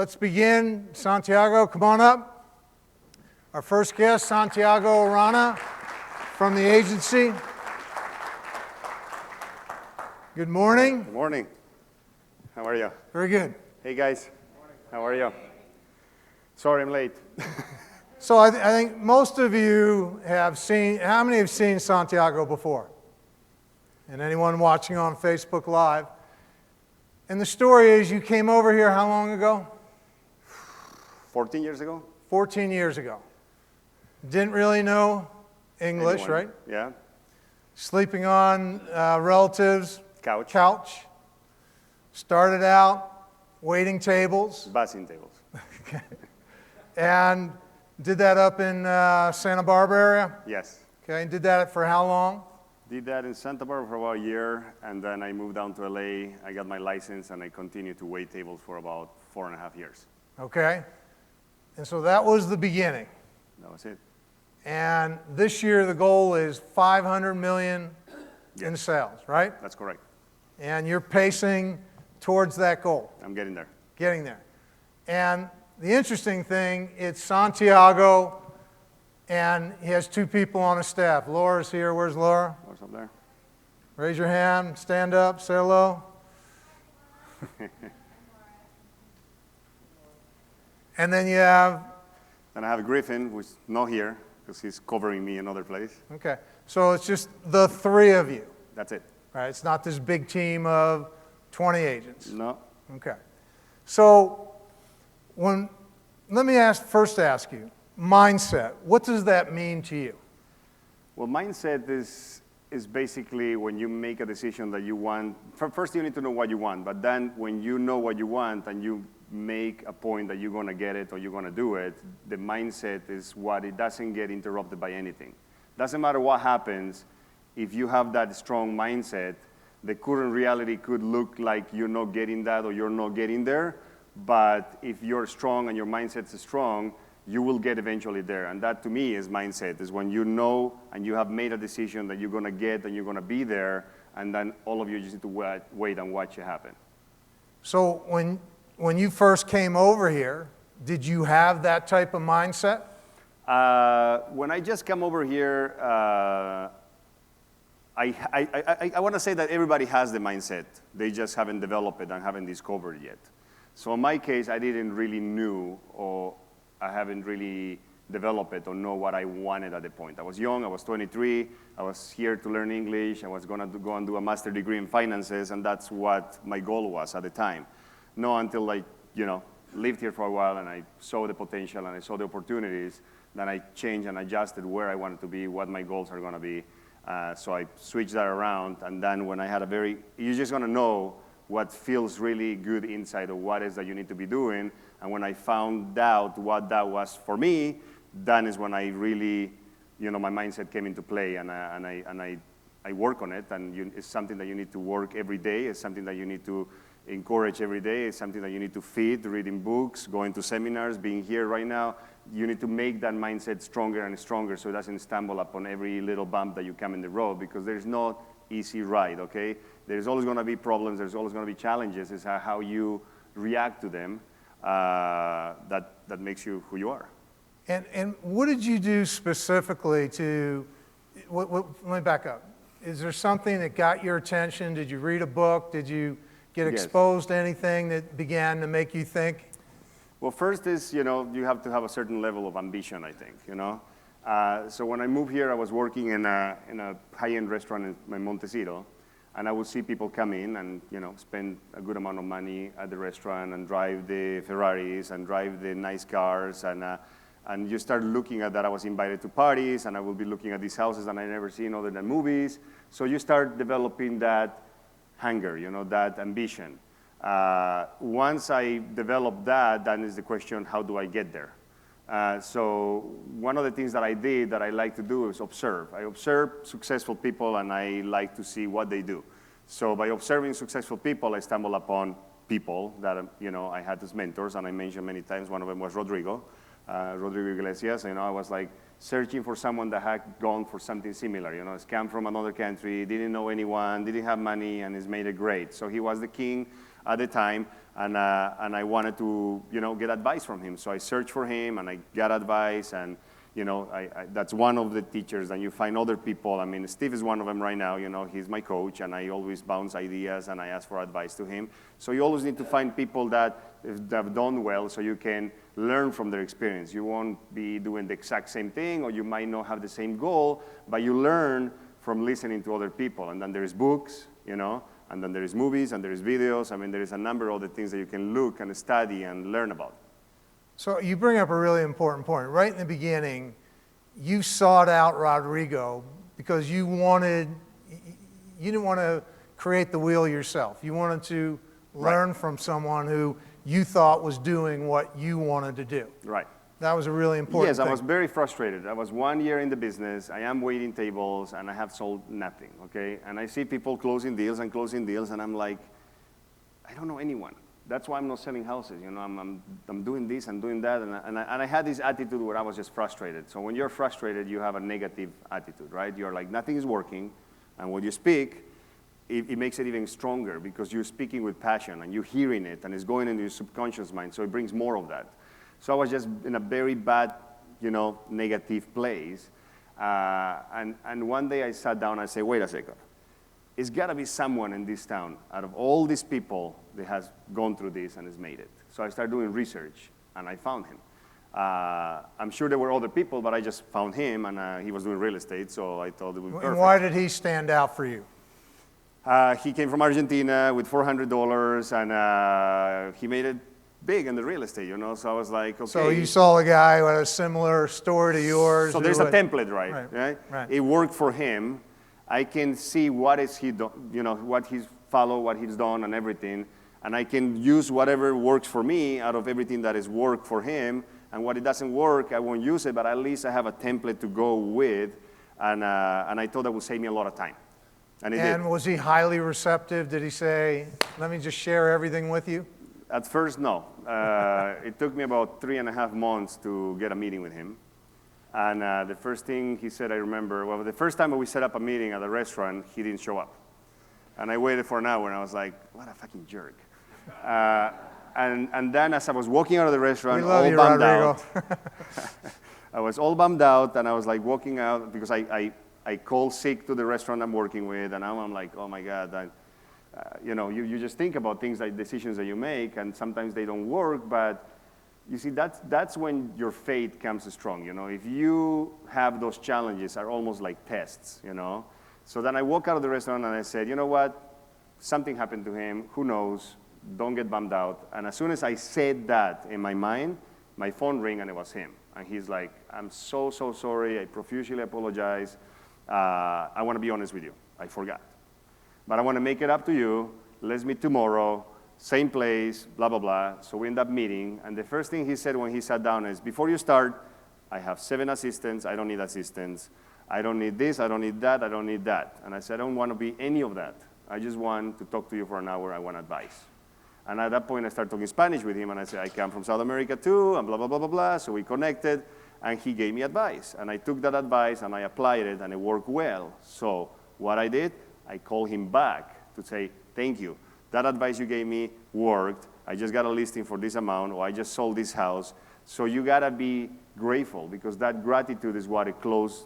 let's begin. Santiago, come on up. Our first guest, Santiago Arana from the agency. Good morning. Good morning. How are you? Very good. Hey guys. How are you? Sorry I'm late. So I think most of you have seen, how many have seen Santiago before? And anyone watching on Facebook Live? And the story is you came over here how long ago? 14 years ago? 14 years ago. Didn't really know English, Anyone? right? Yeah. Sleeping on relatives' Couch. Started out waiting tables. Bussing tables. Okay. And did that up in Santa Barbara area? Yes. Okay, and did that for how long? Did that in Santa Barbara for about a year, and then I moved down to LA. I got my license, and I continued to wait tables for about 4.5 years. Okay. And so that was the beginning. That was it. And this year the goal is 500 million in Yes. sales, right? That's correct. And you're pacing towards that goal. I'm getting there. Getting there. And the interesting thing, it's Santiago, and he has two people on his staff. Laura's here. Where's Laura? What's up there? Raise your hand, stand up, say hello. And then you have, Then I have Griffin, who's not here, because he's covering me another place. okay, so it's just the three of you, That's it. right? It's not this big team of 20 agents. No. Okay. So let me first ask you, mindset, what does that mean to you? Well, mindset is basically when you make a decision that you want. First, you need to know what you want, but then when you know what you want and you make a point that you're going to get it or you're going to do it, the mindset is what it doesn't get interrupted by anything. Doesn't matter what happens, if you have that strong mindset, the current reality could look like you're not getting that or you're not getting there, but if you're strong and your mindset is strong, you will get eventually there. And that to me is mindset, is when you know and you have made a decision that you're going to get and you're going to be there, and then all of you just need to wait and watch it happen. So when you first came over here, did you have that type of mindset? When I just come over here, I want to say that everybody has the mindset. They just haven't developed it and haven't discovered it yet. So in my case, I didn't really know, or I haven't really developed it or know what I wanted at the point. I was young, I was 23, I was here to learn English, I was going to go and do a master's degree in finances, and that's what my goal was at the time. No, until I, lived here for a while and I saw the potential and I saw the opportunities, then I changed and adjusted where I wanted to be, what my goals are going to be. So I switched that around, and then when I had you're just going to know what feels really good inside of what is that you need to be doing. And when I found out what that was for me, then is when I really, my mindset came into play, and I work on it. And it's something that you need to work every day. It's something that you need to encourage every day. It's something that you need to feed, reading books, going to seminars, being here right now. You need to make that mindset stronger and stronger so it doesn't stumble upon every little bump that you come in the road, because there's no easy ride, okay? There's always going to be problems. There's always going to be challenges. It's how you react to them that makes you who you are. And what did you do specifically to, let me back up. Is there something that got your attention? Did you read a book? Did you get exposed to anything that began to make you think? Well, first is, you have to have a certain level of ambition, I think, So when I moved here, I was working in a high-end restaurant in Montecito, and I would see people come in and, spend a good amount of money at the restaurant and drive the Ferraris and drive the nice cars, and you start looking at that. I was invited to parties, and I will be looking at these houses that I never seen other than movies. So you start developing that hunger, that ambition. Once I developed that, then is the question, how do I get there? So one of the things that I did that I like to do is observe. I observe successful people, and I like to see what they do. So by observing successful people, I stumble upon people that, I had as mentors, and I mentioned many times, one of them was Rodrigo Iglesias. I was like searching for someone that had gone for something similar, scammed from another country, didn't know anyone, didn't have money, and has made it great. So he was the king at the time, and I wanted to, get advice from him. So I searched for him, and I got advice, and that's one of the teachers, and you find other people. I mean, Steve is one of them right now. He's my coach, and I always bounce ideas, and I ask for advice to him. So you always need to find people that have done well, so you can learn from their experience. You won't be doing the exact same thing, or you might not have the same goal, but you learn from listening to other people. And then there's books, and then there's movies, and there's videos. I mean, there is a number of other things that you can look and study and learn about. So you bring up a really important point. Right in the beginning, you sought out Rodrigo because you didn't want to create the wheel yourself. You wanted to learn from someone who you thought was doing what you wanted to do. Right. That was a really important thing. Yes, I was very frustrated. I was 1 year in the business. I am waiting tables, and I have sold nothing, okay? And I see people closing deals, and I'm like, I don't know anyone. That's why I'm not selling houses. I'm doing this and doing that, and I had this attitude where I was just frustrated. So when you're frustrated, you have a negative attitude, right? You're like, nothing is working, and when you speak, it makes it even stronger because you're speaking with passion, and you're hearing it, and it's going into your subconscious mind, so it brings more of that. So I was just in a very bad, negative place, and one day I sat down and I said, wait a second. It's got to be someone in this town, out of all these people, that has gone through this and has made it. So I started doing research, and I found him. I'm sure there were other people, but I just found him, and he was doing real estate, so I thought it would be perfect. And why did he stand out for you? He came from Argentina with $400, and he made it big in the real estate, So I was like, okay. So you saw a guy who had a similar story to yours. So there's a template, right? It worked for him. I can see what is he done, what he's followed, what he's done, and everything, and I can use whatever works for me out of everything that is worked for him. And what it doesn't work, I won't use it, but at least I have a template to go with, and I thought that would save me a lot of time. And it did. Was he highly receptive? Did he say, "Let me just share everything with you"? At first, no. It took me about 3.5 months to get a meeting with him. And the first thing he said, I remember, well, the first time we set up a meeting at a restaurant, he didn't show up. And I waited for an hour, and I was like, what a fucking jerk. And then as I was walking out of the restaurant, all bummed out. I was all bummed out, and I was like walking out because I called sick to the restaurant I'm working with, and now I'm like, oh my God. You just think about things like decisions that you make, and sometimes they don't work, but you see, that's when your faith comes strong, If you have those challenges are almost like tests, So then I walk out of the restaurant and I said, you know what? Something happened to him. Who knows? Don't get bummed out. And as soon as I said that in my mind, my phone rang and it was him. And he's like, I'm so sorry. I profusely apologize. I want to be honest with you. I forgot. But I want to make it up to you. Let's meet tomorrow. Same place, blah, blah, blah. So we end up meeting, and the first thing he said when he sat down is, before you start, I have 7 assistants. I don't need assistants. I don't need this. I don't need that. I don't need that. And I said, I don't want to be any of that. I just want to talk to you for an hour. I want advice. And at that point, I started talking Spanish with him, and I said, I come from South America too, and blah, blah, blah, blah, blah. So we connected, and he gave me advice. And I took that advice, and I applied it, and it worked well. So what I did, I called him back to say, thank you. That advice you gave me worked. I just got a listing for this amount, or I just sold this house. So you gotta be grateful, because that gratitude is what it closed,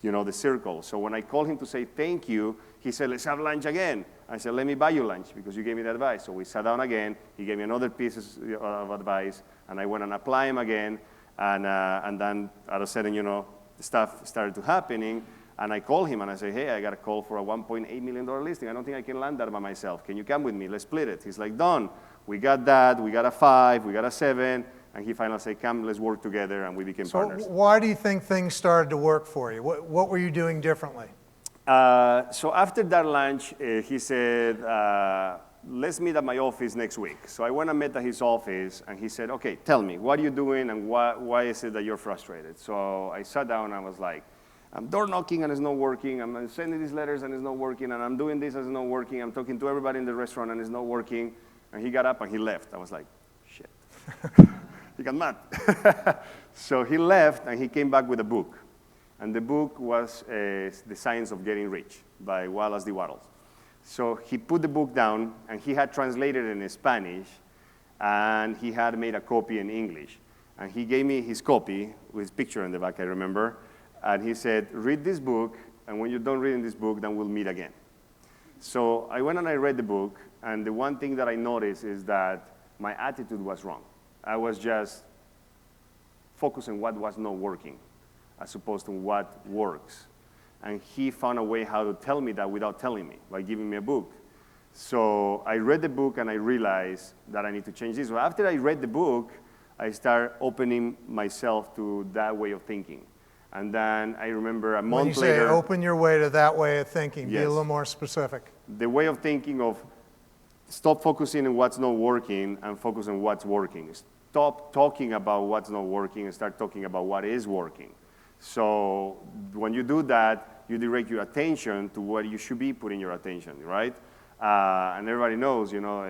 the circle. So when I called him to say thank you, he said, let's have lunch again. I said, let me buy you lunch, because you gave me the advice. So we sat down again. He gave me another piece of advice, and I went and applied him again. And then all of a sudden, stuff started to happening. And I called him and I said, hey, I got a call for a $1.8 million listing. I don't think I can land that by myself. Can you come with me? Let's split it. He's like, done. We got that. We got a 5. We got a 7. And he finally said, come, let's work together. And we became partners. So why do you think things started to work for you? What were you doing differently? So after that lunch, he said, let's meet at my office next week. So I went and met at his office. And he said, okay, tell me, what are you doing? And why is it that you're frustrated? So I sat down and I was like, I'm door knocking and it's not working. I'm sending these letters and it's not working. And I'm doing this and it's not working. I'm talking to everybody in the restaurant and it's not working. And he got up and he left. I was like, shit. He got mad. So he left and he came back with a book. And the book was The Science of Getting Rich by Wallace D. Wattles. So he put the book down, and he had translated it in Spanish, and he had made a copy in English. And he gave me his copy with his picture in the back, I remember. And he said, read this book, and when you're done reading this book, then we'll meet again. So I went and I read the book, and the one thing that I noticed is that my attitude was wrong. I was just focused on what was not working, as opposed to what works. And he found a way how to tell me that without telling me, by giving me a book. So I read the book, and I realized that I need to change this. So after I read the book, I started opening myself to that way of thinking. And then I remember a month later. When you say open your way to that way of thinking, yes, be a little more specific. The way of thinking of stop focusing on what's not working and focus on what's working. Stop talking about what's not working and start talking about what is working. So when you do that, you direct your attention to what you should be putting your attention, right? And everybody knows, you know,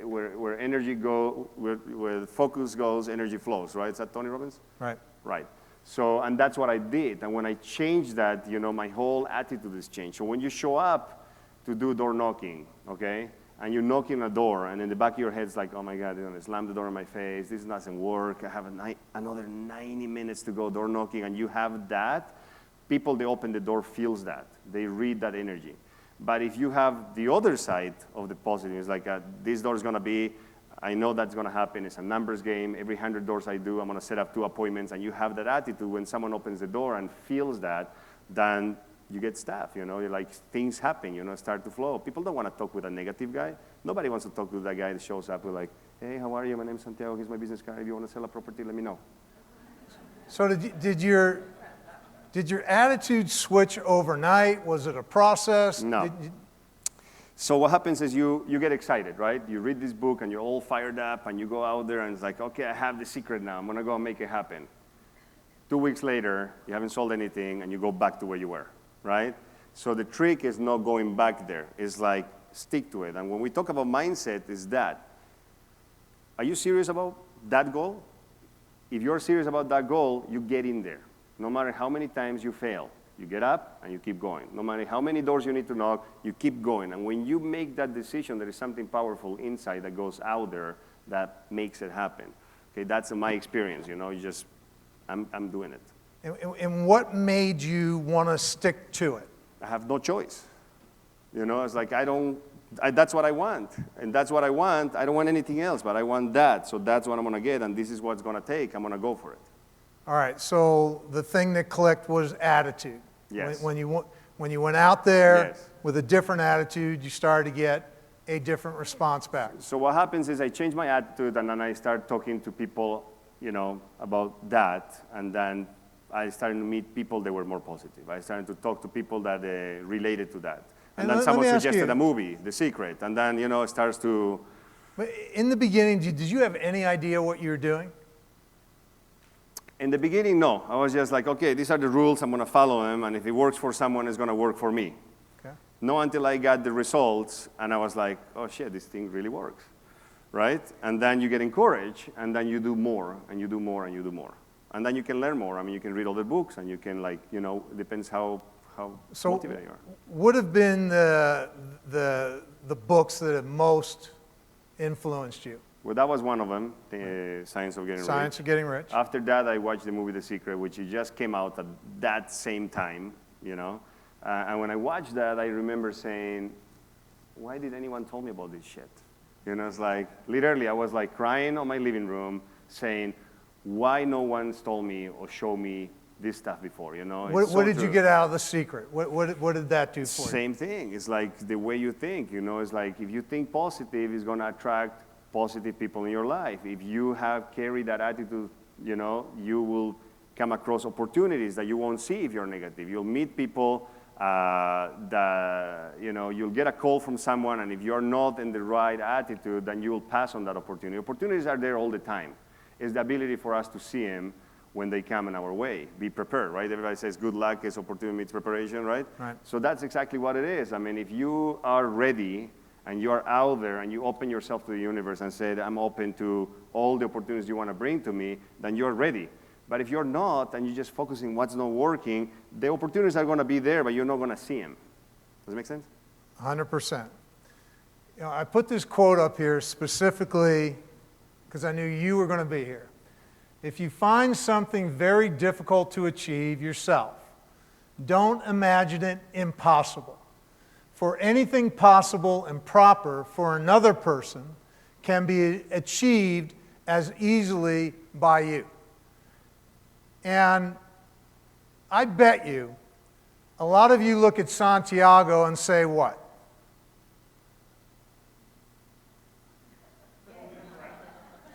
where energy go, where focus goes, energy flows, right? Is that Tony Robbins? Right. Right. So, and that's what I did. And when I changed that, you know, my whole attitude is changed. So when you show up to do door knocking, okay, and you knock on a door, and in the back of your head, it's like, oh my God, they're gonna slam the door in my face. This doesn't work. I have another 90 minutes to go door knocking, and you have that. People, they open the door, feels that. They read that energy. But if you have the other side of the positive, it's like this door is going to be, I know that's going to happen. It's a numbers game. Every 100 doors I do, I'm going to set up 2 appointments. And you have that attitude when someone opens the door and feels that, then you get staff, you know. You're like, things happen, you know, start to flow. People don't want to talk with a negative guy. Nobody wants to talk to that guy that shows up with like, hey, how are you? My name's Santiago. Here's my business card. If you want to sell a property, let me know. So did your attitude switch overnight? Was it a process? No. So what happens is you get excited, right? You read this book and you're all fired up and you go out there and it's like, okay, I have the secret now. I'm going to go and make it happen. 2 weeks later, you haven't sold anything and you go back to where you were, right? So the trick is not going back there. It's like stick to it. And when we talk about mindset, is that, are you serious about that goal? If you're serious about that goal, you get in there. No matter how many times you fail, you get up and you keep going. No matter how many doors you need to knock, you keep going. And when you make that decision, there is something powerful inside that goes out there that makes it happen. Okay, that's my experience, you know, you just, I'm doing it. And what made you want to stick to it? I have no choice. You know, it's like that's what I want. And that's what I want. I don't want anything else, but I want that. So that's what I'm going to get, and this is what it's going to take. I'm going to go for it. All right, so the thing that clicked was attitude. Yes. When you went out there yes. with a different attitude, you started to get a different response back. So what happens is I change my attitude, and then I start talking to people, you know, about that, and then I started to meet people that were more positive. I started to talk to people that related to that. And then someone suggested a movie, The Secret, and then, you know, it starts to... But in the beginning, did you have any idea what you were doing? In the beginning, no. I was just like, okay, these are the rules, I'm going to follow them, and if it works for someone, it's going to work for me. Okay. No, until I got the results, and I was like, oh shit, this thing really works, right? And then you get encouraged, and then you do more, and you do more, and you do more. And then you can learn more. I mean, you can read other books, and you can, like, you know, it depends how motivated you are. What have been the books that have most influenced you? Well, that was one of them, the Science of Getting Rich. Science of Getting Rich. After that, I watched the movie The Secret, which it just came out at that same time, you know. And when I watched that, I remember saying, why did anyone tell me about this shit? You know, it's like, literally, I was like crying on my living room saying, why no one's told me or showed me this stuff before, you know? What did you get out of The Secret? What did that do for you? Same thing. It's like the way you think, you know. It's like if you think positive, it's going to attract positive people in your life. If you have carried that attitude, you know, you will come across opportunities that you won't see if you're negative. You'll meet people that, you know, you'll get a call from someone, and if you're not in the right attitude, then you will pass on that opportunity. Opportunities are there all the time. It's the ability for us to see them when they come in our way. Be prepared, right? Everybody says good luck is opportunity meets preparation, right? Right. So that's exactly what it is. I mean, if you are ready and you are out there and you open yourself to the universe and say, I'm open to all the opportunities you want to bring to me, then you're ready. But if you're not and you're just focusing what's not working, the opportunities are going to be there, but you're not going to see them. Does it make sense? 100%. You know, I put this quote up here specifically because I knew you were going to be here. If you find something very difficult to achieve yourself, don't imagine it impossible. For anything possible and proper for another person can be achieved as easily by you. And I bet you, a lot of you look at Santiago and say what?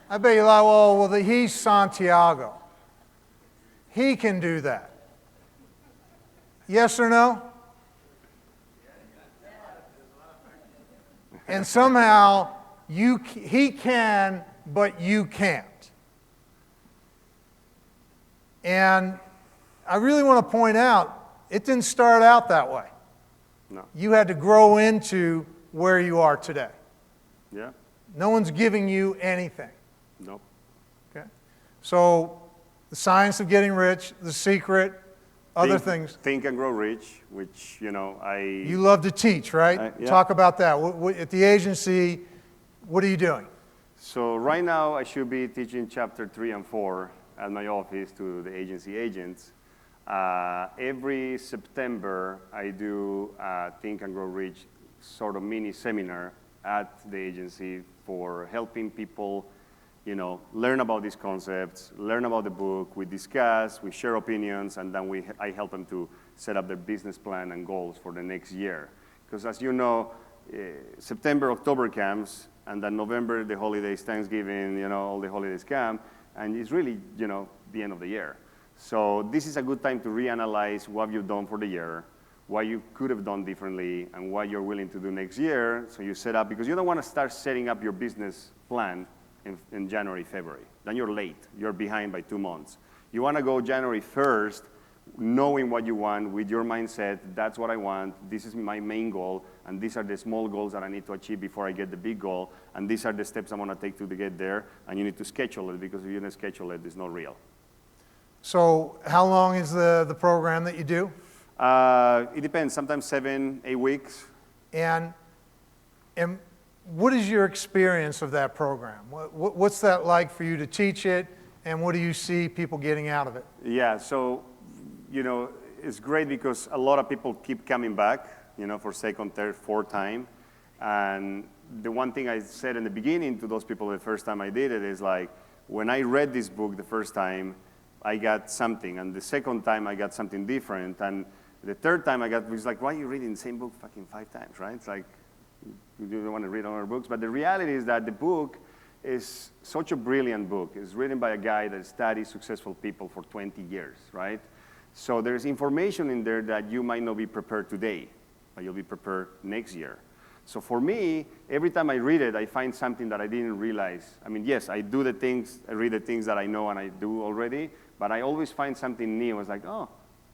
I bet you're like, well, he's Santiago. He can do that. Yes or no? And somehow he can, but you can't. And I really want to point out, it didn't start out that way. No. You had to grow into where you are today. Yeah? No one's giving you anything. Nope. Okay? So, the science of getting rich, the secret, other things. Think and Grow Rich, which, you know, You love to teach, right? Yeah. Talk about that. At the agency, what are you doing? So right now I should be teaching chapter 3 and 4 at my office to the agency agents. Every September I do a Think and Grow Rich sort of mini seminar at the agency for helping people, you know, learn about these concepts, learn about the book. We discuss, we share opinions, and then I help them to set up their business plan and goals for the next year. Because as you know, September, October comes, and then November, the holidays, Thanksgiving, you know, all the holidays come, and it's really, you know, the end of the year. So this is a good time to reanalyze what you've done for the year, what you could have done differently, and what you're willing to do next year. So you set up, because you don't want to start setting up your business plan in January, February. Then you're late. You're behind by 2 months. You want to go January 1st, knowing what you want with your mindset. That's what I want. This is my main goal, and these are the small goals that I need to achieve before I get the big goal, and these are the steps I'm going to take to get there, and you need to schedule it, because if you don't schedule it, it's not real. So how long is the program that you do? It depends. Sometimes 7, 8 weeks. And what is your experience of that program? What's that like for you to teach it, and what do you see people getting out of it? Yeah, so, you know, it's great because a lot of people keep coming back, you know, for second, third, fourth time. And the one thing I said in the beginning to those people the first time I did it is like, when I read this book the first time, I got something, and the second time I got something different, and the third time it was like, why are you reading the same book fucking 5 times, right? It's like, you don't want to read other books, but the reality is that the book is such a brilliant book. It's written by a guy that studies successful people for 20 years, right? So there's information in there that you might not be prepared today, but you'll be prepared next year. So for me, every time I read it, I find something that I didn't realize. I mean, yes, I do the things, I read the things that I know and I do already, but I always find something new. I was like, oh,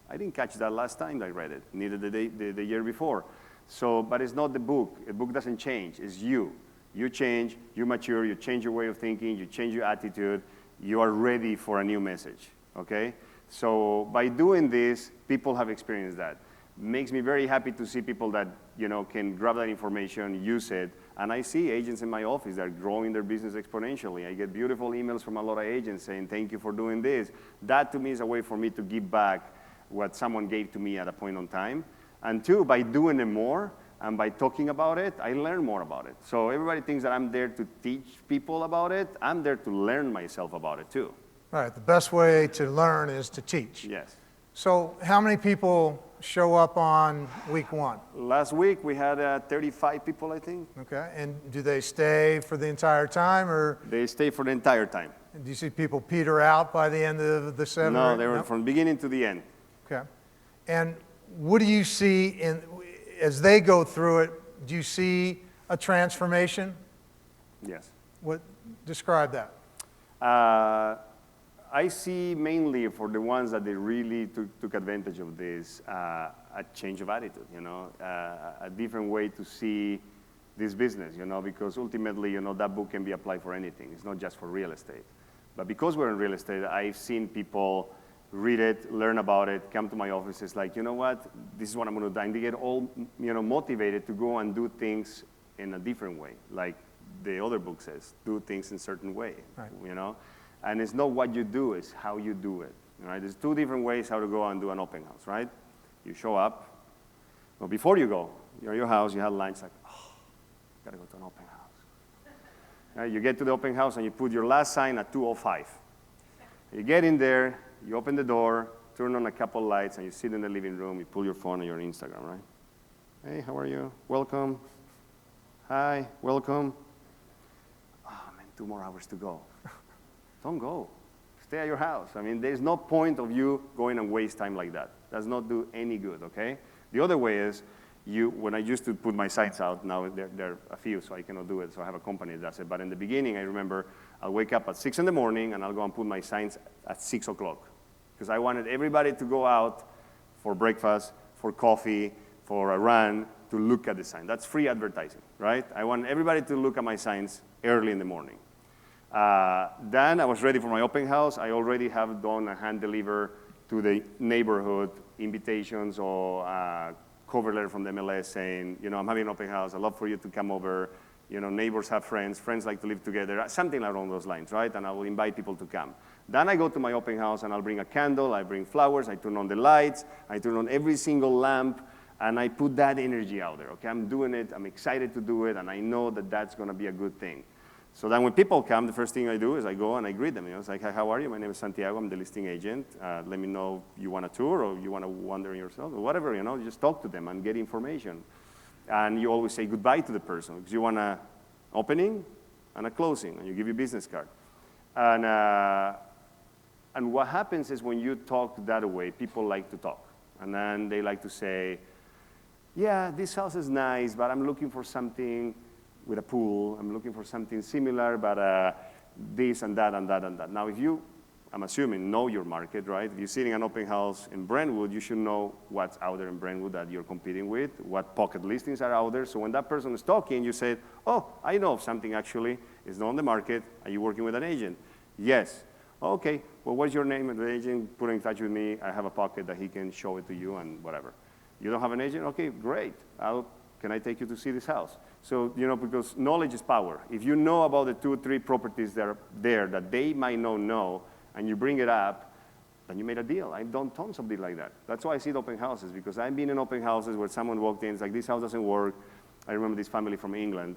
I didn't catch that last time I read it, neither the year before. So, but it's not the book. The book doesn't change. It's you. You change, you mature, you change your way of thinking, you change your attitude, you are ready for a new message, okay? So by doing this, people have experienced that. Makes me very happy to see people that, you know, can grab that information, use it, and I see agents in my office that are growing their business exponentially. I get beautiful emails from a lot of agents saying, thank you for doing this. That to me is a way for me to give back what someone gave to me at a point in time. And two, by doing it more and by talking about it, I learn more about it. So everybody thinks that I'm there to teach people about it. I'm there to learn myself about it too. Right, the best way to learn is to teach. Yes. So how many people show up on week 1? Last week we had 35 people, I think. Okay, and do they stay for the entire time, or? They stay for the entire time. Do you see people peter out by the end of the 7? No, they were from beginning to the end. Okay, and what do you see as they go through it? Do you see a transformation? Yes. Describe that. I see mainly for the ones that they really took advantage of this, a change of attitude, you know, a different way to see this business, you know, because ultimately, you know, that book can be applied for anything. It's not just for real estate. But because we're in real estate, I've seen people read it, learn about it, come to my office. It's like, you know what? This is what I'm going to do. And they get all, motivated to go and do things in a different way. Like the other book says, do things in a certain way, right. And it's not what you do, it's how you do it, right? There's two different ways how to go and do an open house, right? You show up. Well, before you go, you're at your house, you have lunch, like, oh, got to go to an open house. Right? You get to the open house and you put your last sign at 2:05. You get in there, you open the door, turn on a couple lights, and you sit in the living room, you pull your phone and you're on Instagram, right? Hey, how are you? Welcome. Hi, welcome. Oh, man, 2 more hours to go. Don't go. Stay at your house. I mean, there's no point of you going and waste time like that. Does not do any good, okay? The other way is, when I used to put my signs out, now there are a few, so I cannot do it, so I have a company that does it. But in the beginning, I remember I'll wake up at 6 in the morning, and I'll go and put my signs at 6 o'clock. Because I wanted everybody to go out for breakfast, for coffee, for a run, to look at the sign. That's free advertising, right? I want everybody to look at my signs early in the morning. Then I was ready for my open house. I already have done a hand deliver to the neighborhood invitations or cover letter from the MLS saying, I'm having an open house. I'd love for you to come over. Neighbors have friends. Friends like to live together. Something along those lines, right? And I will invite people to come. Then I go to my open house and I'll bring a candle. I bring flowers. I turn on the lights. I turn on every single lamp. And I put that energy out there, okay? I'm doing it. I'm excited to do it. And I know that that's going to be a good thing. So then when people come, the first thing I do is I go and I greet them. It's like, hi, how are you? My name is Santiago. I'm the listing agent. Let me know if you want a tour or you want to wander yourself or whatever, You just talk to them and get information. And you always say goodbye to the person because you want an opening and a closing, and you give your business card. And what happens is when you talk that way, people like to talk. And then they like to say, yeah, this house is nice, but I'm looking for something with a pool. I'm looking for something similar, but this and that and that and that. Now, if you, I'm assuming, know your market, right? If you're sitting an open house in Brentwood, you should know what's out there in Brentwood that you're competing with, what pocket listings are out there. So when that person is talking, you say, oh, I know of something actually. It's not on the market. Are you working with an agent? Yes. Okay, well, what's your name? And the agent put in touch with me. I have a pocket that he can show it to you and whatever. You don't have an agent? Okay, great. Can I take you to see this house? So, because knowledge is power. If you know about the 2 or 3 properties that are there that they might not know, and you bring it up, then you made a deal. I've done tons of deals like that. That's why I see the open houses, because I've been in open houses where someone walked in, it's like, this house doesn't work. I remember this family from England,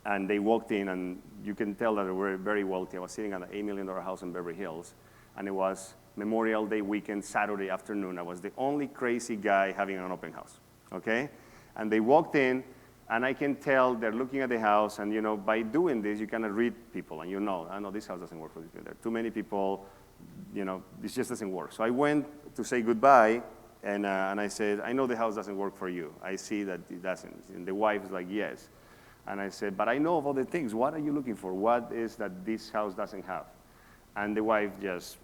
and they walked in, and you can tell that they were very wealthy. I was sitting at an $8 million house in Beverly Hills, and it was Memorial Day weekend, Saturday afternoon. I was the only crazy guy having an open house, okay? And they walked in, and I can tell they're looking at the house, and by doing this, you kind of read people, and I know this house doesn't work for this. There are too many people, this just doesn't work. So I went to say goodbye, and I said, I know the house doesn't work for you. I see that it doesn't. And the wife is like, yes. And I said, but I know of other things. What are you looking for? What is that this house doesn't have? And the wife just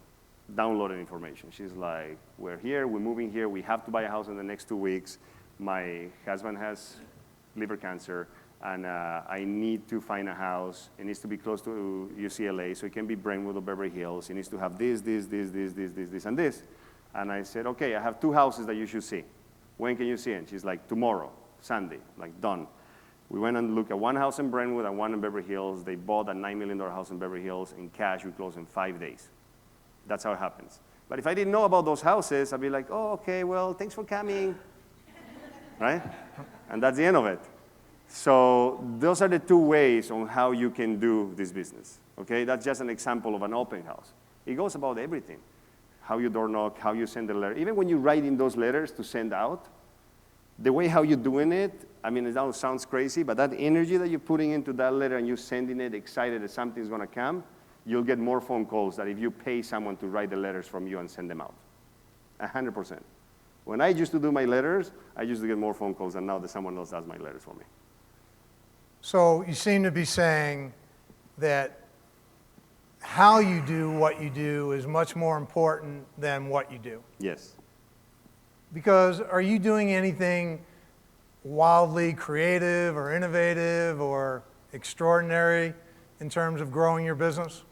downloaded information. She's like, we're here, we're moving here, we have to buy a house in the next 2 weeks. My husband has liver cancer, and I need to find a house. It needs to be close to UCLA, so it can be Brentwood or Beverly Hills. It needs to have this, and this. And I said, okay, I have 2 houses that you should see. When can you see it? She's like, tomorrow, Sunday, like done. We went and looked at 1 house in Brentwood and 1 in Beverly Hills. They bought a $9 million house in Beverly Hills in cash. We closed in 5 days. That's how it happens. But if I didn't know about those houses, I'd be like, oh, okay, well, thanks for coming. Right? And that's the end of it. So those are the 2 ways on how you can do this business. Okay? That's just an example of an open house. It goes about everything. How you door knock, how you send a letter. Even when you write in those letters to send out, the way how you're doing it, I mean, it sounds crazy, but that energy that you're putting into that letter and you're sending it excited that something's going to come, you'll get more phone calls than if you pay someone to write the letters from you and send them out. 100%. When I used to do my letters, I used to get more phone calls than now that someone else does my letters for me. So you seem to be saying that how you do what you do is much more important than what you do. Yes. Because are you doing anything wildly creative or innovative or extraordinary in terms of growing your business?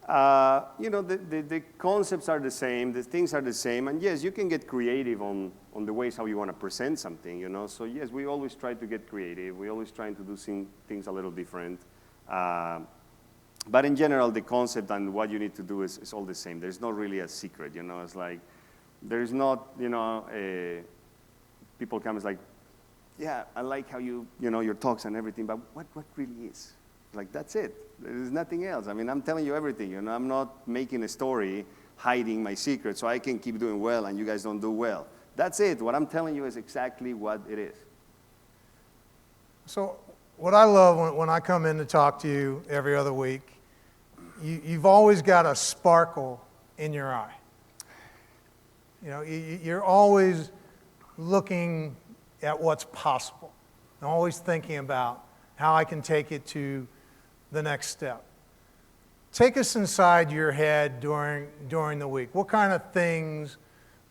The concepts are the same, the things are the same, and yes, you can get creative on the ways how you want to present something, So yes, we always try to get creative. We always trying to do things a little different. But in general, the concept and what you need to do is all the same. There's not really a secret, It's like, there's not, people come, it's like, yeah, I like how your talks and everything, but what really is? Like, that's it. There's nothing else. I mean, I'm telling you everything, I'm not making a story, hiding my secret so I can keep doing well and you guys don't do well. That's it. What I'm telling you is exactly what it is. So what I love when I come in to talk to you every other week, you've always got a sparkle in your eye. You're always looking at what's possible, and always thinking about how I can take it to the next step. Take us inside your head during the week. What kind of things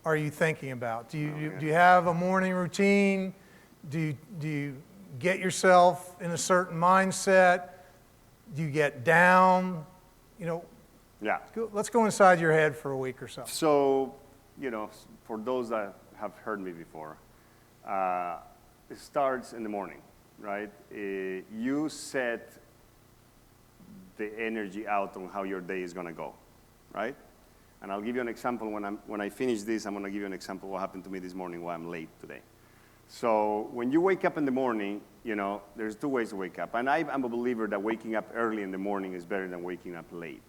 are you thinking about? Do you have a morning routine? Do you get yourself in a certain mindset? Do you get down? Yeah. Let's go inside your head for a week or so. So, for those that have heard me before, it starts in the morning, right? You set the energy out on how your day is going to go, right? And I'll give you an example. When I finish this, I'm going to give you an example of what happened to me this morning, why I'm late today. So when you wake up in the morning, there's two ways to wake up. And I'm a believer that waking up early in the morning is better than waking up late.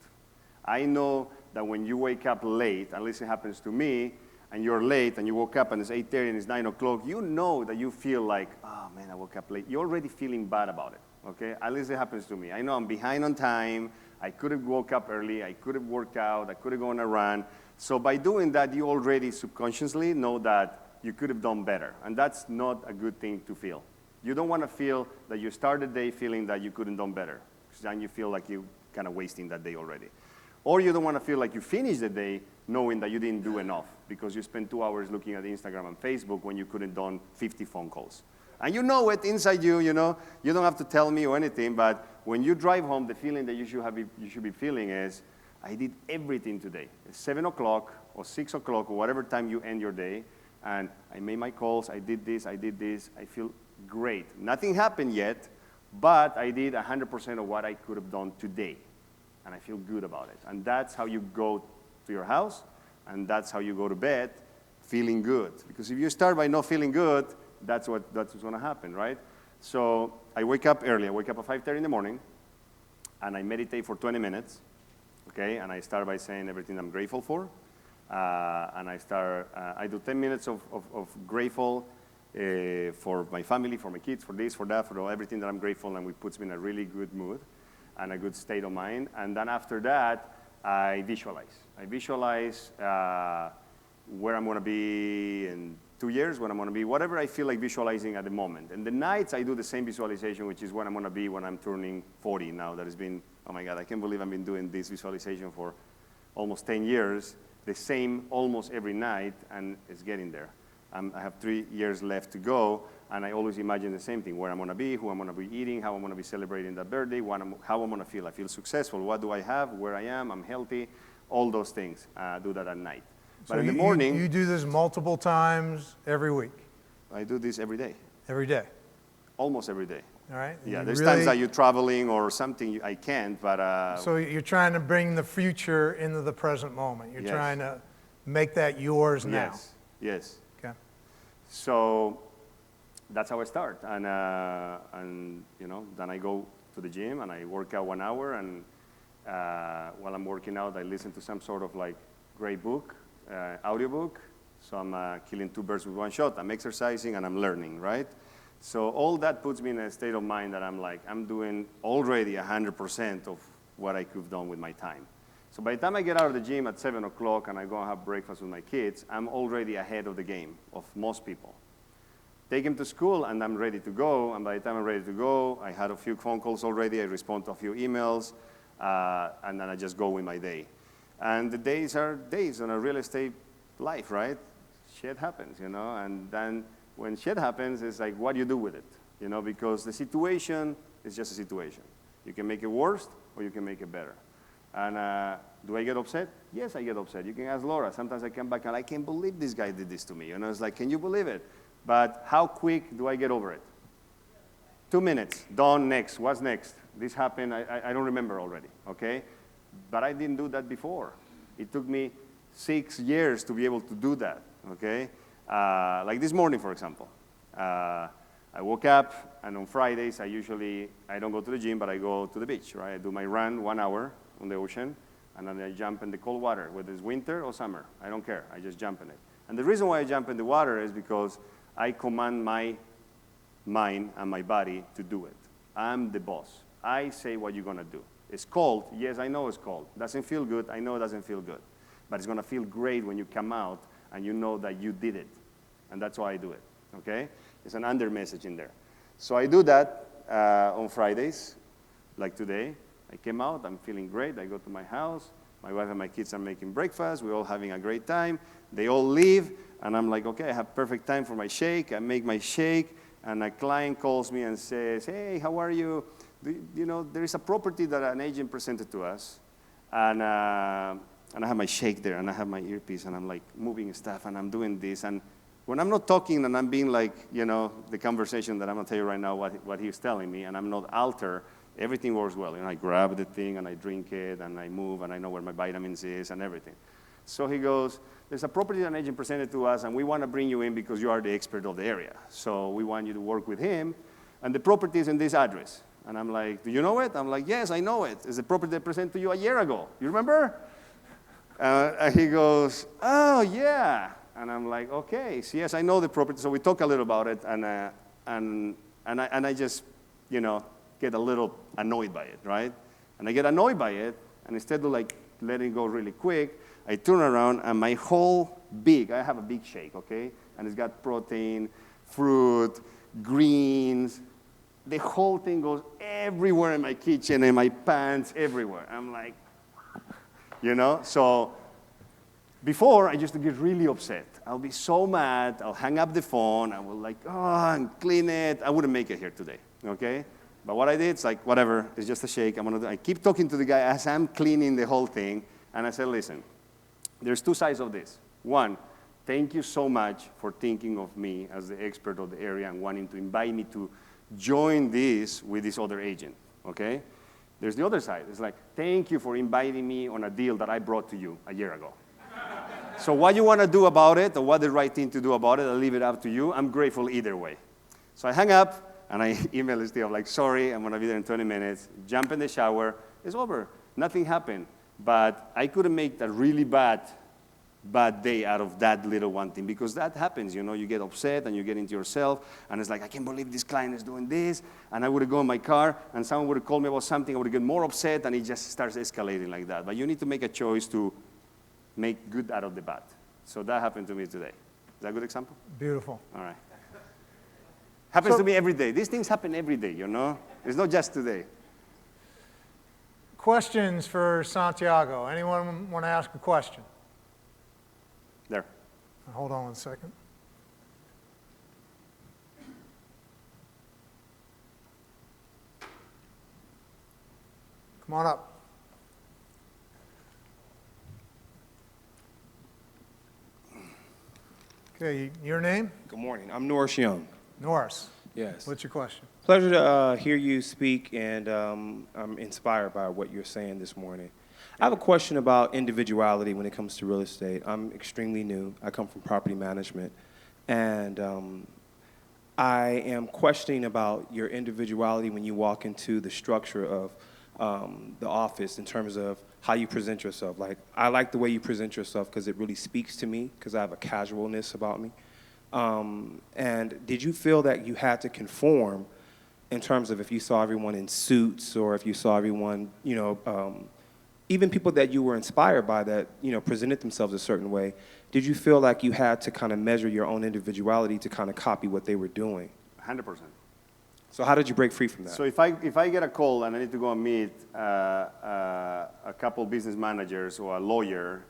I know that when you wake up late, at least it happens to me, and you're late and you woke up and it's 8:30 and it's 9 o'clock, you know that you feel like, oh man, I woke up late. You're already feeling bad about it, okay? At least it happens to me. I know I'm behind on time. I could have woke up early. I could have worked out. I could have gone a run. So by doing that, you already subconsciously know that you could have done better. And that's not a good thing to feel. You don't want to feel that you start the day feeling that you couldn't done better, because then you feel like you're kind of wasting that day already. Or you don't want to feel like you finished the day knowing that you didn't do enough because you spent 2 hours looking at Instagram and Facebook when you couldn't done 50 phone calls. And you know it inside you, you don't have to tell me or anything, but when you drive home, the feeling that you should be feeling is, I did everything today. It's 7 o'clock or 6 o'clock or whatever time you end your day, and I made my calls, I did this, I feel great. Nothing happened yet, but I did 100% of what I could have done today. And I feel good about it. And that's how you go to your house, and that's how you go to bed, feeling good. Because if you start by not feeling good, that's what's going to happen, right? So I wake up early. I wake up at 5:30 in the morning, and I meditate for 20 minutes, okay? And I start by saying everything I'm grateful for. And I do 10 minutes of grateful for my family, for my kids, for this, for that, for everything that I'm grateful, and it puts me in a really good mood and a good state of mind. And then after that, I visualize. I visualize where I'm going to be in 2 years, when I'm going to be, whatever I feel like visualizing at the moment. And the nights, I do the same visualization, which is when I'm going to be when I'm turning 40 now. That has been, oh my God, I can't believe I've been doing this visualization for almost 10 years, the same almost every night, and it's getting there. I have 3 years left to go, and I always imagine the same thing, where I'm going to be, who I'm going to be eating, how I'm going to be celebrating that birthday, how I'm going to feel. I feel successful. What do I have? Where I am? I'm healthy. All those things. Do that at night. So but in the morning... You do this multiple times every week? I do this every day. Every day? Almost every day. All right. Yeah, there's times that you're traveling or something I can't, but... So you're trying to bring the future into the present moment. You're trying to make that yours now. Yes. Okay. So that's how I start. And then I go to the gym and I work out 1 hour, and while I'm working out, I listen to some sort of like great book, audiobook. So I'm killing 2 birds with 1 shot. I'm exercising and I'm learning, right? So all that puts me in a state of mind that I'm doing already 100% of what I could have done with my time. So by the time I get out of the gym at 7 o'clock and I go and have breakfast with my kids, I'm already ahead of the game of most people. Take them to school and I'm ready to go, and by the time I'm ready to go, I had a few phone calls already, I respond to a few emails, and then I just go with my day. And the days are days in a real estate life, right? Shit happens, and then when shit happens, it's like, what do you do with it? Because the situation is just a situation. You can make it worse or you can make it better. And do I get upset? Yes, I get upset. You can ask Laura. Sometimes I come back and I can't believe this guy did this to me. It's like, can you believe it? But how quick do I get over it? 2 minutes, done, next. What's next? This happened, I don't remember already, okay? But I didn't do that before. It took me 6 years to be able to do that, okay? Like this morning, for example. I woke up, and on Fridays, I don't go to the gym, but I go to the beach, right? I do my run 1 hour on the ocean, and then I jump in the cold water, whether it's winter or summer. I don't care. I just jump in it. And the reason why I jump in the water is because I command my mind and my body to do it. I'm the boss. I say what you're going to do. It's cold. Yes, I know it's cold. Doesn't feel good. I know it doesn't feel good. But it's going to feel great when you come out and you know that you did it. And that's why I do it, okay? There's an under message in there. So I do that on Fridays, like today. I came out. I'm feeling great. I go to my house. My wife and my kids are making breakfast. We're all having a great time. They all leave. And I'm like, okay, I have perfect time for my shake. I make my shake. And a client calls me and says, hey, how are you? There is a property that an agent presented to us. And I have my shake there, and I have my earpiece, and I'm like moving stuff, and I'm doing this. And when I'm not talking and I'm being like, the conversation that I'm going to tell you right now, what he's telling me, and I'm not altered, everything works well. I grab the thing, and I drink it, and I move, and I know where my vitamins is and everything. So he goes, there's a property that an agent presented to us, and we want to bring you in because you are the expert of the area. So we want you to work with him, and the property is in this address. And I'm like, do you know it? I'm like, yes, I know it. It's the property they presented to you a year ago. You remember? And he goes, oh, yeah. And I'm like, okay, so yes, I know the property. So we talk a little about it, and I just, get a little annoyed by it, right? And I get annoyed by it, and instead of letting it go really quick, I turn around, and my whole I have a big shake, okay? And it's got protein, fruit, greens. The whole thing goes everywhere in my kitchen, in my pants, everywhere. I'm like, So before, I used to get really upset. I'll be so mad. I'll hang up the phone. I will and clean it. I wouldn't make it here today, okay? But what I did, it's like, whatever. It's just a shake. I keep talking to the guy as I'm cleaning the whole thing. And I said, listen, there's two sides of this. One, thank you so much for thinking of me as the expert of the area and wanting to invite me to join this with this other agent, okay? There's the other side. It's like, thank you for inviting me on a deal that I brought to you a year ago. So what you want to do about it, or what the right thing to do about it, I'll leave it up to you. I'm grateful either way. So I hang up, and I email Steve, like, sorry, I'm going to be there in 20 minutes. Jump in the shower. It's over. Nothing happened. But I couldn't make a really bad day out of that little one thing, because that happens, you get upset and you get into yourself, and it's like, I can't believe this client is doing this, and I would go in my car, and someone would call me about something, I would get more upset, and it just starts escalating like that. But you need to make a choice to make good out of the bad. So that happened to me today. Is that a good example? Beautiful. All right. Happens to me every day. These things happen every day, It's not just today. Questions for Santiago? Anyone want to ask a question? There. Hold on 1 second. Come on up. Okay, your name? Good morning. I'm Norris Young. Norris. Yes. What's your question? Pleasure to hear you speak, and I'm inspired by what you're saying this morning. I have a question about individuality when it comes to real estate. I'm extremely new. I come from property management, and I am questioning about your individuality when you walk into the structure of the office in terms of how you present yourself. Like, I like the way you present yourself because it really speaks to me, because I have a casualness about me. And did you feel that you had to conform in terms of if you saw everyone in suits, or if you saw everyone, even people that you were inspired by that, presented themselves a certain way, did you feel like you had to kind of measure your own individuality to kind of copy what they were doing? 100%. So how did you break free from that? So if I get a call and I need to go and meet a couple business managers or a lawyer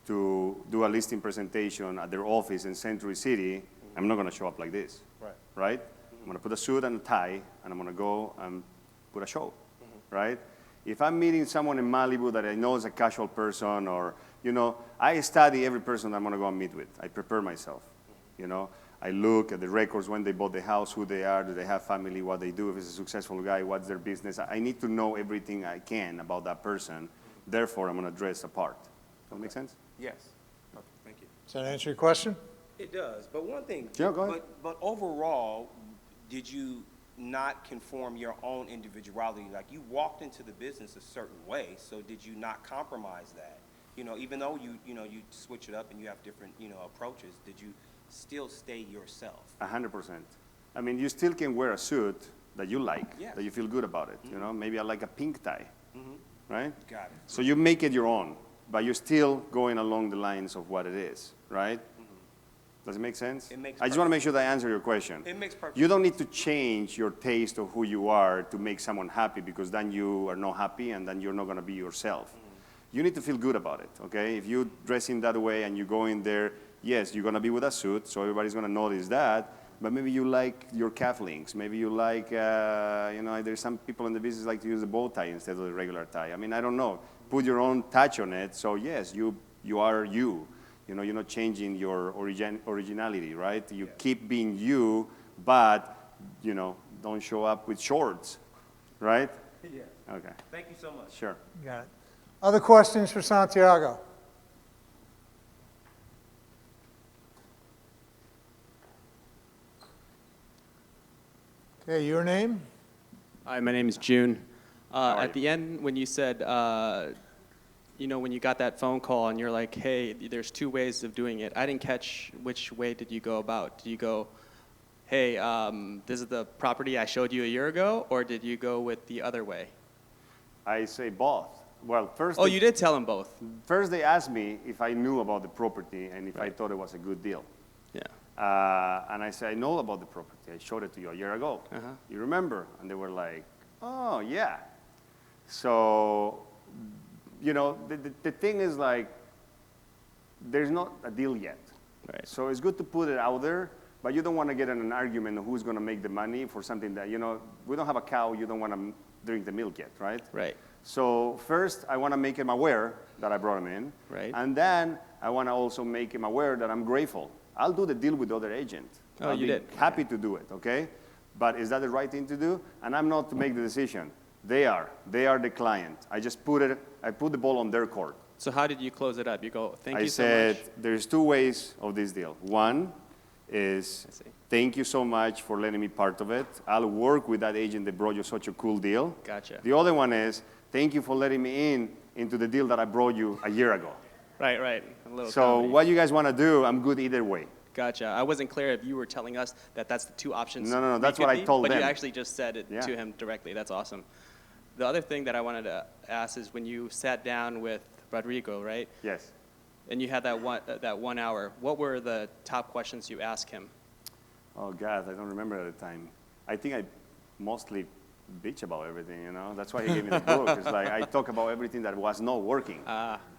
to do a listing presentation at their office in Century City, I'm not going to show up like this, right? I'm going to put a suit and a tie, and I'm going to go and put a show, right? If I'm meeting someone in Malibu that I know is a casual person, or, you know, I study every person I'm going to go and meet with. I prepare myself, you know. I look at the records, when they bought the house, who they are, do they have family, what they do, if it's a successful guy, what's their business. I need to know everything I can about that person. Therefore, I'm going to dress apart. Does that make sense? Yes. Okay, thank you. Does that answer your question? It does, but one thing. Yeah, go ahead. But overall, did you not conform your own individuality? Like, you walked into the business a certain way, so did you not compromise that? You know, even though you switch it up and you have different, approaches, did you still stay yourself? 100%. I mean, you still can wear a suit that you like, Yes. that you feel good about it. You know, maybe I like a pink tie, right? Got it. So you make it your own, but you're still going along the lines of what it is, right? Does it make sense? It makes I just want to make sure that I answer your question. It makes perfect You don't need to change your taste of who you are to make someone happy, because then you are not happy and then you're not going to be yourself. You need to feel good about it, okay? If you dress in that way and you go in there, yes, you're going to be with a suit, so everybody's going to notice that, but maybe you like your calf links. Maybe you like, there's some people in the business like to use a bow tie instead of the regular tie. I mean, I don't know. Put your own touch on it, so yes, you are you. You know, you're not changing your originality, right? You keep being you, but, don't show up with shorts, right? Yeah. Okay, Thank you so much. sure. Got it. Other questions for Santiago? Okay, your name? Hi, my name is June. are At you? the end, when you said, when you got that phone call and you're like, hey, there's two ways of doing it, I didn't catch which way did you go about. Did you go, hey, this is the property I showed you a year ago, or did you go with the other way? I say both. Well, first, Oh, you did tell them both. first they asked me if I knew about the property and if I Right. thought it was a good deal. Yeah. And I said, I know about the property. I showed it to you a year ago. Uh-huh. You remember? And they were like, oh, yeah. So, the thing is, like, there's not a deal yet. Right. So it's good to put it out there, but you don't want to get in an argument of who's going to make the money for something that, we don't have a cow, you don't want to drink the milk yet, right? Right. So first, I want to make him aware that I brought him in. Right. And then I want to also make him aware that I'm grateful. I'll do the deal with the other agent. Oh, I'll you be did. happy to do it, okay? But is that the right thing to do? And I'm not to make the decision. They are the client. I just put the ball on their court. So how did you close it up? You go, thank I you so said, much. there's two ways of this deal. One is, I see. thank you so much for letting me part of it. I'll work with that agent that brought you such a cool deal. Gotcha. The other one is, thank you for letting me into the deal that I brought you a year ago. Right, right. A little So comedy. what you guys want to do, I'm good either way. Gotcha. I wasn't clear if you were telling us that that's the two options. No, we that's could what I be, told but them. you actually just said it Yeah. to him directly. That's awesome. The other thing that I wanted to ask is when you sat down with Rodrigo, right? Yes. And you had that 1 hour. What were the top questions you asked him? Oh, God, I don't remember at the time. I think I mostly bitch about everything, That's why he gave me the book. It's like I talk about everything that was not working.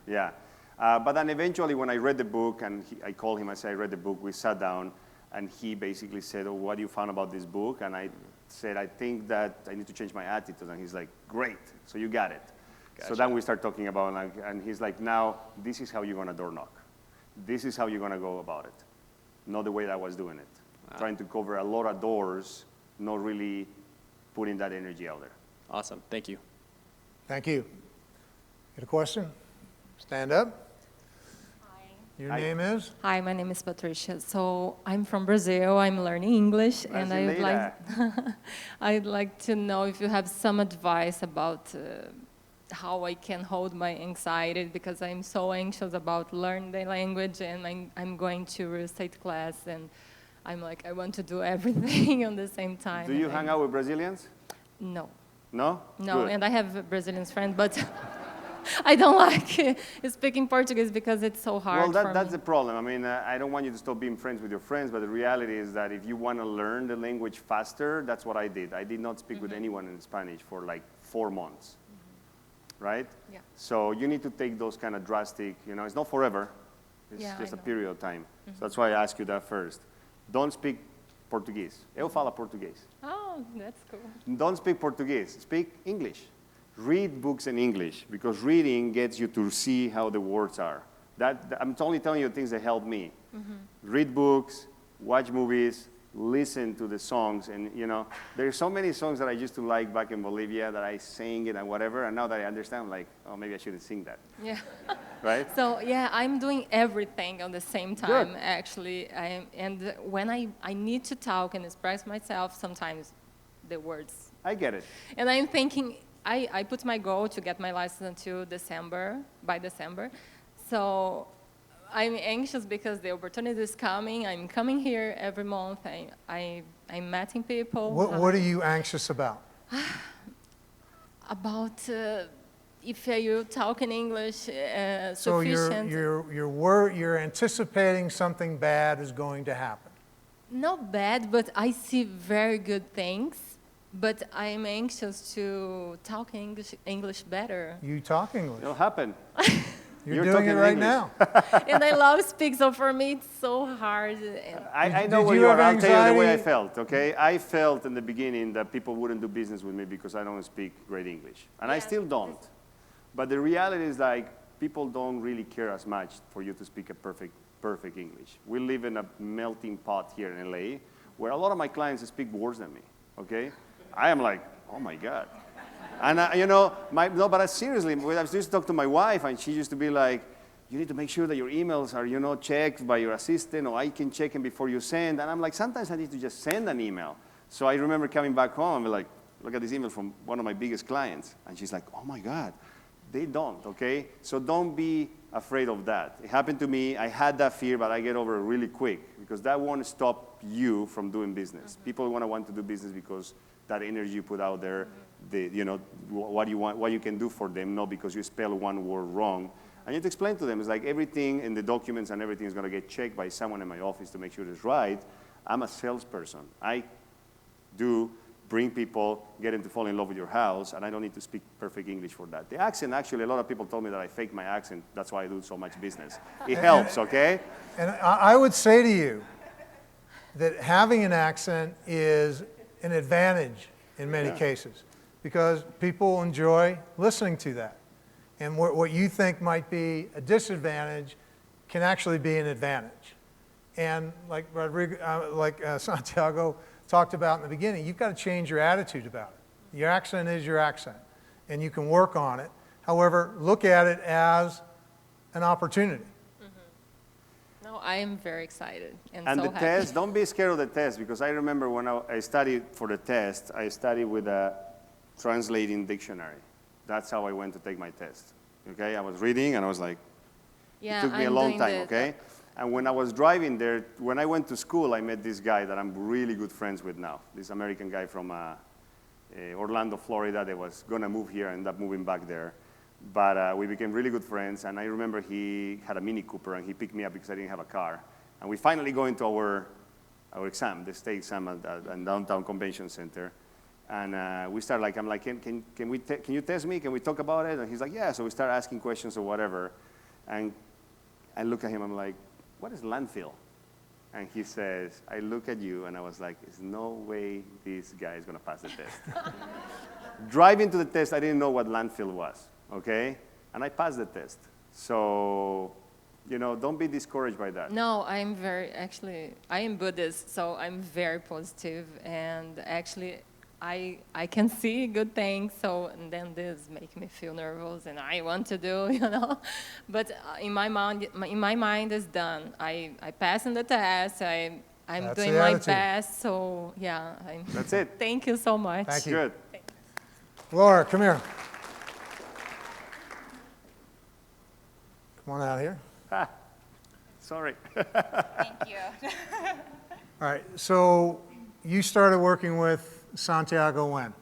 Yeah. But then eventually when I read the book, and I called him, I said, I read the book, we sat down, and he basically said, oh, what do you found about this book? And I said, I think that I need to change my attitude. And he's like, great, so you got it. So then we start talking about, and he's like, now, this is how you're going to door knock. This is how you're going to go about it. Not the way that I was doing it. Trying to cover a lot of doors, not really putting that energy out there. Awesome. Thank you. Thank you. Got a question? Stand up. Hi. Your Hi. name is? Hi, my name is Patricia. So I'm from Brazil. I'm learning English, and I would like I'd like to know if you have some advice about how I can hold my anxiety, because I'm so anxious about learning the language, and I'm going to real estate class, and I'm like, I want to do everything on the same time. Do you and hang out with Brazilians? No. No? No, Good. and I have a Brazilian friend, but I don't like speaking Portuguese because it's so hard Well, for that's me. the problem. I mean, I don't want you to stop being friends with your friends, but the reality is that if you want to learn the language faster, that's what I did. I did not speak with anyone in Spanish for like 4 months, right? Yeah. So you need to take those kind of drastic, it's not forever. It's Yeah, just I a know. period of time. So that's why I asked you that first. Don't speak Portuguese. Eu falo português. Oh, that's cool. Don't speak Portuguese. Speak English. read books in English, because reading gets you to see how the words are. I'm only telling you things that help me. Read books, watch movies, listen to the songs, and there's so many songs that I used to like back in Bolivia that I sang it and whatever, and now that I understand, I'm like, oh, maybe I shouldn't sing that. Yeah. Right? So yeah, I'm doing everything at the same time, Good. actually. And when I need to talk and express myself, sometimes the words. I get it. And I'm thinking, I put my goal to get my license until by December. So I'm anxious because the opportunity is coming. I'm coming here every month. I'm meeting people. What are you anxious about? About if you talk in English So sufficient. you're anticipating something bad is going to happen. Not bad, but I see very good things. But I'm anxious to talk English better. You talk English. It'll happen. You're doing it talking right English. now. And I love speak, so for me it's so hard. I know Did where you you have are. I'll tell you the way I anxiety? felt, okay? I felt in the beginning that people wouldn't do business with me because I don't speak great English. And I still don't. But the reality is, like, people don't really care as much for you to speak a perfect English. We live in a melting pot here in LA where a lot of my clients speak worse than me, okay? I am like, oh my God. And but seriously, I used to talk to my wife, and she used to be like, you need to make sure that your emails are, checked by your assistant, or I can check them before you send. And I'm like, sometimes I need to just send an email. So I remember coming back home and be like, look at this email from one of my biggest clients. And she's like, oh my God, they don't, okay? So don't be afraid of that. It happened to me. I had that fear, but I get over it really quick because that won't stop you from doing business. People want to do business because that energy you put out there, what you want, what you can do for them, not because you spell one word wrong. I need to explain to them, it's like everything in the documents and everything is going to get checked by someone in my office to make sure it's right. I'm a salesperson. I do bring people, get them to fall in love with your house, and I don't need to speak perfect English for that. The accent, actually, a lot of people told me that I fake my accent. That's why I do so much business. It helps, okay? And I would say to you that having an accent is an advantage in many cases because people enjoy listening to that. And what you think might be a disadvantage can actually be an advantage. And like Santiago talked about in the beginning, you've got to change your attitude about it. Your accent is your accent, and you can work on it. However, look at it as an opportunity. No, I am very excited and And so the happy. test, don't be scared of the test, because I remember when I studied for the test, I studied with a translating dictionary. That's how I went to take my test. Okay, I was reading and I was like, Yeah, it took me a I'm long doing time, okay? And when I was driving there, when I went to school, I met this guy that I'm really good friends with now. This American guy from Orlando, Florida, that was gonna move here and ended up moving back there. But we became really good friends, and I remember he had a Mini Cooper, and he picked me up because I didn't have a car. And we finally go into our exam, the state exam at Downtown Convention Center. And we start I'm like, can you test me? Can we talk about it? And he's like, yeah. So we start asking questions or whatever. And I look at him, I'm like, what is landfill? And he says, I look at you, and I was like, there's no way this guy is gonna pass the test. Driving to the test, I didn't know what landfill was, okay? And I passed the test. So, don't be discouraged by that. No, I am Buddhist, so I'm very positive, and actually, I can see good things, and then this makes me feel nervous, and I want to do, But in my mind, it's done. I passed in the test. I'm That's doing the my attitude. best, so yeah. That's it. Thank you so much. Thank you. Good. Laura, come here. Come on out here. Sorry. Thank you. All right, so you started working with Santiago when?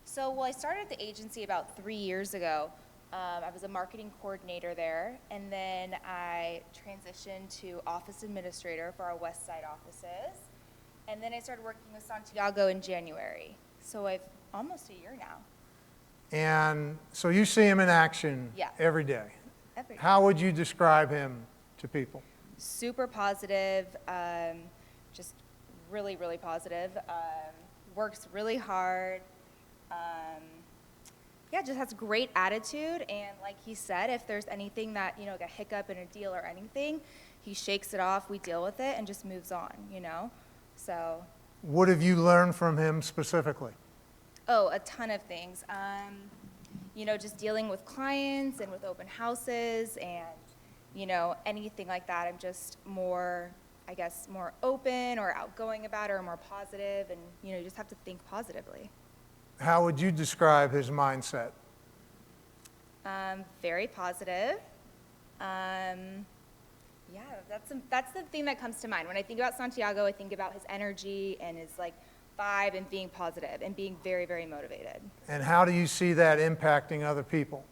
So, I started the agency about 3 years ago. I was a marketing coordinator there, and then I transitioned to office administrator for our West Side offices. And then I started working with Santiago in January. So I've almost a year now. And so you see him in action Yeah. every day. Every day. How would you describe him to people? Super positive, just really, really positive. Works really hard. yeah, just has great attitude. And like he said, if there's anything that, like a hiccup in a deal or anything, he shakes it off, we deal with it, and just moves on, So. What have you learned from him specifically? Oh, a ton of things. Just dealing with clients and with open houses and, anything like that. I'm just more, I guess, more open or outgoing about it or more positive, and, you just have to think positively. How would you describe his mindset? Very positive. Yeah, that's the thing that comes to mind. When I think about Santiago, I think about his energy and his vibe and being positive and being very, very motivated. And how do you see that impacting other people?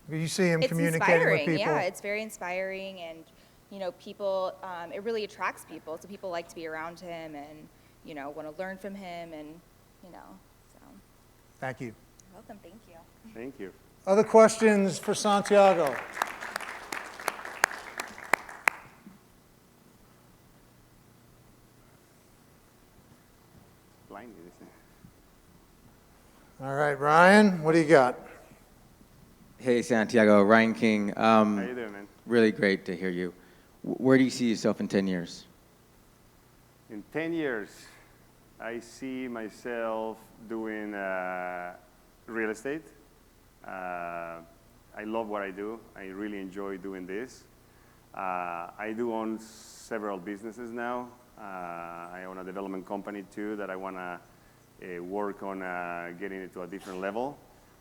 You see him communicating with people? Yeah, it's very inspiring, and people. It really attracts people, so people like to be around him and want to learn from him, and So. Thank you. You're welcome. Thank you. Thank you. Other questions for Santiago? All right, Ryan, what do you got? Hey, Santiago, Ryan King. How you doing, man? Really great to hear you. Where do you see yourself in 10 years? In 10 years, I see myself doing real estate. I love what I do. I really enjoy doing this. I do own several businesses now. I own a development company too that I want to work on getting it to a different level.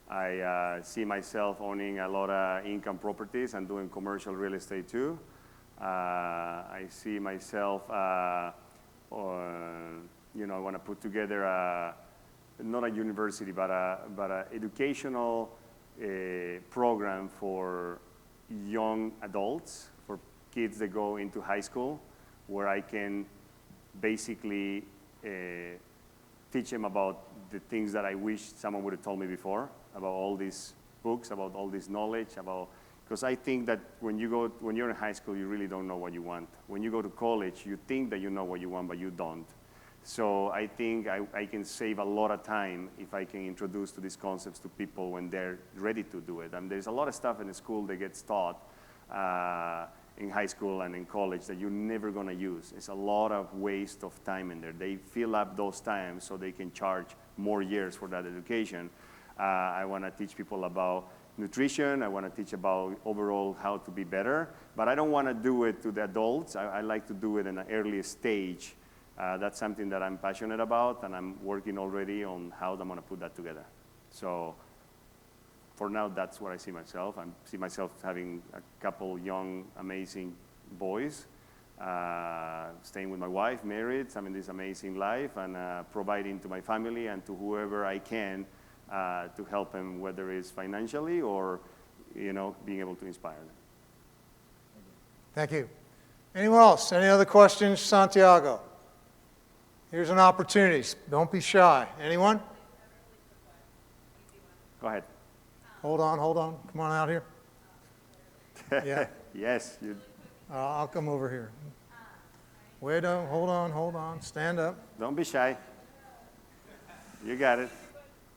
I see myself owning a lot of income properties and doing commercial real estate too. I see myself, I want to put together not a university, but a educational program for young adults, for kids that go into high school, where I can basically teach them about the things that I wish someone would have told me before, about all these books, about all this knowledge, because I think that when you're in high school, you really don't know what you want. When you go to college, you think that you know what you want, but you don't. So I think I can save a lot of time if I can introduce to these concepts to people when they're ready to do it. And there's a lot of stuff in the school that gets taught in high school and in college that you're never going to use. It's a lot of waste of time in there. They fill up those times so they can charge more years for that education. I want to teach people about nutrition. I want to teach about overall how to be better. But I don't want to do it to the adults. I like to do it in an early stage. That's something that I'm passionate about, and I'm working already on how I'm going to put that together. So for now, that's where I see myself. I see myself having a couple young, amazing boys, staying with my wife, married, having this amazing life, and providing to my family and to whoever I can to help them, whether it's financially or, being able to inspire them. Thank you. Anyone else? Any other questions, Santiago? Here's an opportunity. Don't be shy. Anyone? Go ahead. Hold on. Come on out here. Yeah. Yes. I'll come over here. Wait, hold on. Stand up. Don't be shy. You got it.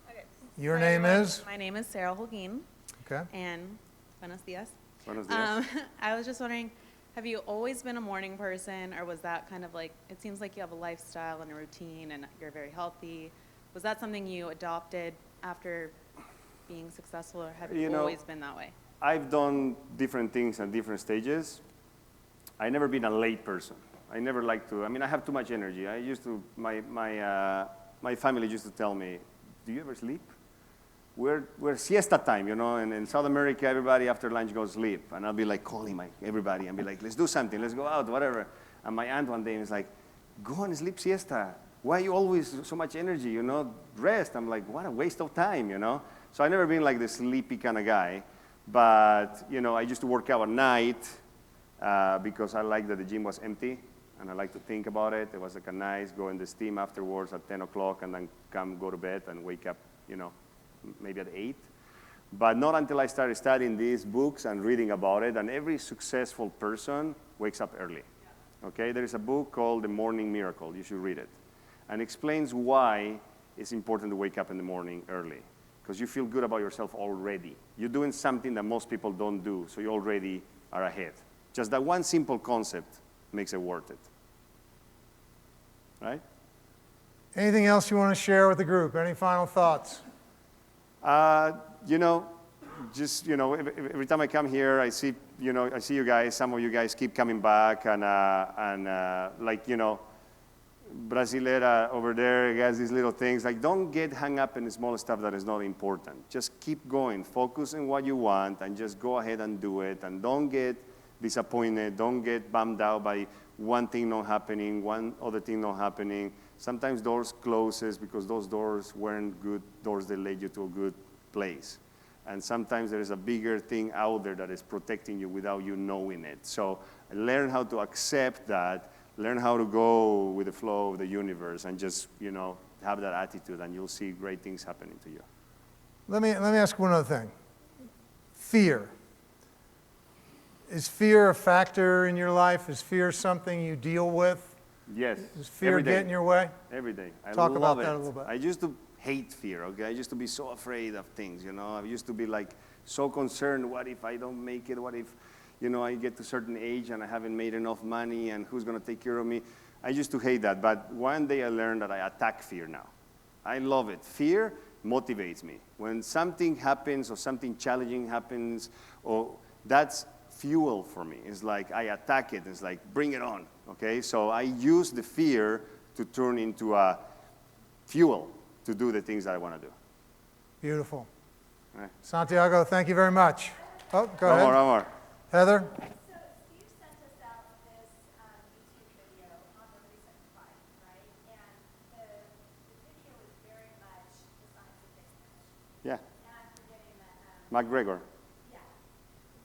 Okay. Your name is? My name is Sarah Holguin. Okay. And buenos dias. Buenos dias. I was just wondering, have you always been a morning person, or was that kind of it seems like you have a lifestyle and a routine and you're very healthy. Was that something you adopted after being successful, or have you always been that way? I've done different things at different stages. I've never been a late person. I never like to, I have too much energy. I used to, my family used to tell me, do you ever sleep? We're siesta time, and in South America, everybody after lunch goes sleep. And I'll be calling everybody and be like, let's do something, let's go out, whatever. And my aunt one day was like, go and sleep siesta. Why you always so much energy, rest. I'm like, what a waste of time, So I've never been like the sleepy kind of guy. But, I used to work out at night because I liked that the gym was empty. And I like to think about it. It was a nice, go in the steam afterwards at 10 o'clock and then go to bed and wake up, maybe at 8. But not until I started studying these books and reading about it. And every successful person wakes up early. Okay, there is a book called The Morning Miracle. You should read it. And explains why it's important to wake up in the morning early. because you feel good about yourself already. You're doing something that most people don't do, so you already are ahead. Just that one simple concept makes it worth it. Right? Anything else you want to share with the group? Any final thoughts? You know, just, you know, every time I come here, I see you guys, some of you guys keep coming back, and like, you know, Brasilera over there has these little things. Like, don't get hung up in the small stuff that is not important. Just keep going. Focus on what you want, and just go ahead and do it. And don't get disappointed. Don't get bummed out by one thing not happening, one other thing not happening. Sometimes doors closes because those doors weren't good doors that led you to a good place. And sometimes there is a bigger thing out there that is protecting you without you knowing it. So learn how to accept that. Learn how to go with the flow of the universe, and just, you know, have that attitude, and you'll see great things happening to you. Let me ask one other thing. Fear. Is fear a factor in your life? Is fear something you deal with? Yes. Does fear get in your way? Every day. Talk about love that it. a little bit. I used to hate fear, okay? I used to be so afraid of things, you know? I used to be like so concerned, what if I don't make it? What if, you know, I get to a certain age and I haven't made enough money, and who's gonna take care of me? I used to hate that, but one day I learned that I attack fear now. I love it. Fear motivates me. When something happens or something challenging happens, or that's fuel for me. It's like I attack it. It's like, bring it on, okay? So I use the fear to turn into a fuel to do the things that I want to do. Beautiful. All right. Santiago, thank you very much. Oh, go ahead. One more. Heather? So Steve sent us out this YouTube video on the recent fight, right? And the video is very much the scientific message. Yeah. And I'm forgetting that. McGregor. Yeah.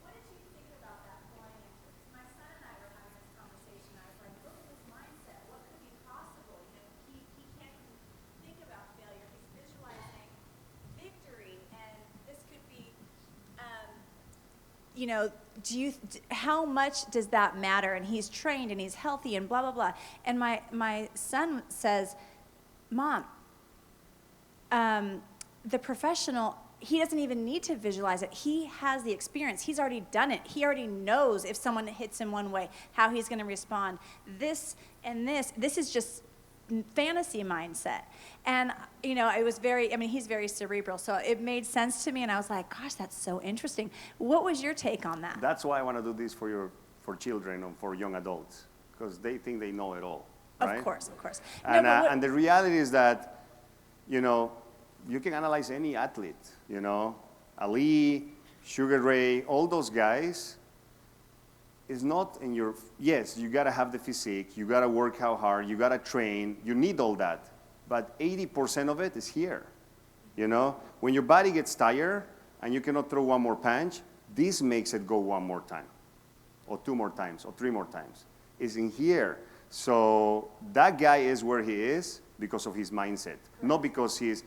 What did you think about that going into it? My son and I were having this conversation. I was like, look at his mindset. What could be possible? You know, he can't think about failure. He's visualizing victory, and this could be, you know, how much does that matter? And he's trained and he's healthy and blah, blah, blah. And my son says, Mom, the professional, he doesn't even need to visualize it. He has the experience. He's already done it. He already knows if someone hits him one way, how he's going to respond. This is just fantasy mindset. And, you know, it was he's very cerebral, so it made sense to me, and I was like, gosh, that's so interesting. What was your take on that? That's why I want to do this for children and for young adults, because they think they know it all, right? Of course. And, and the reality is that, you know, you can analyze any athlete, you know, Ali, Sugar Ray, all those guys. Is not in your, yes, you gotta have the physique, you gotta work how hard, you gotta train, you need all that. But 80% of it is here, you know? When your body gets tired and you cannot throw one more punch, this makes it go one more time, or two more times, or three more times. It's in here. So that guy is where he is because of his mindset, not because he's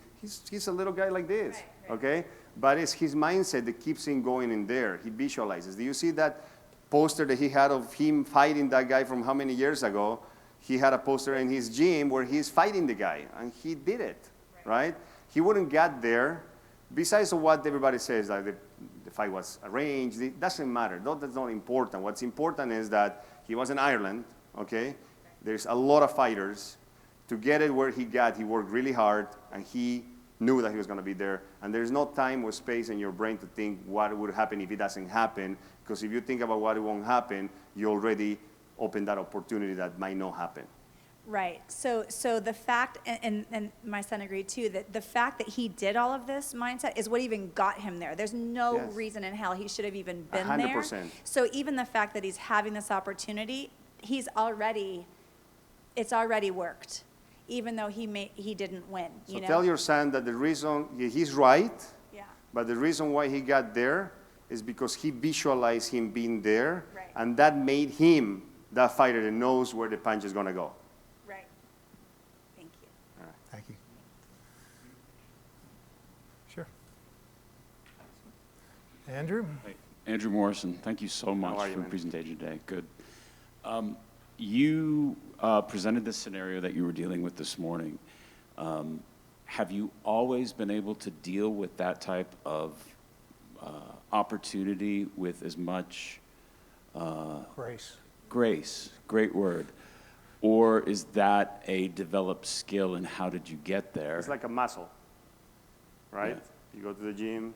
a little guy like this, okay? But it's his mindset that keeps him going in there. He visualizes. Do you see that poster that he had of him fighting that guy from how many years ago? He had a poster in his gym where he's fighting the guy, and he did it, right? He wouldn't get there, besides of what everybody says, like the fight was arranged. It doesn't matter. That's not important. What's important is that he was in Ireland, okay? There's a lot of fighters. To get it where he got, he worked really hard, and he knew that he was going to be there. And there's no time or space in your brain to think what would happen if it doesn't happen, because if you think about what won't happen, you already open that opportunity that might not happen. Right. So the fact, and my son agreed too, that the fact that he did all of this mindset is what even got him there. There's no Yes. reason in hell he should have even been 100%. there. So even the fact that he's having this opportunity, it's already worked, even though he didn't win. So you know? tell your son that the reason, he's right, Yeah. but the reason why he got there is because he visualized him being there, Right. and that made him that fighter that knows where the punch is going to go. Right. Thank you. Thank you. Sure. Andrew? Hey, Andrew Morrison, thank you so much are you, for the man? presentation today. Good. You presented this scenario that you were dealing with this morning. have you always been able to deal with that type of opportunity with as much grace, great word, or is that a developed skill, and how did you get there? It's like a muscle, right? Yeah. You go to the gym,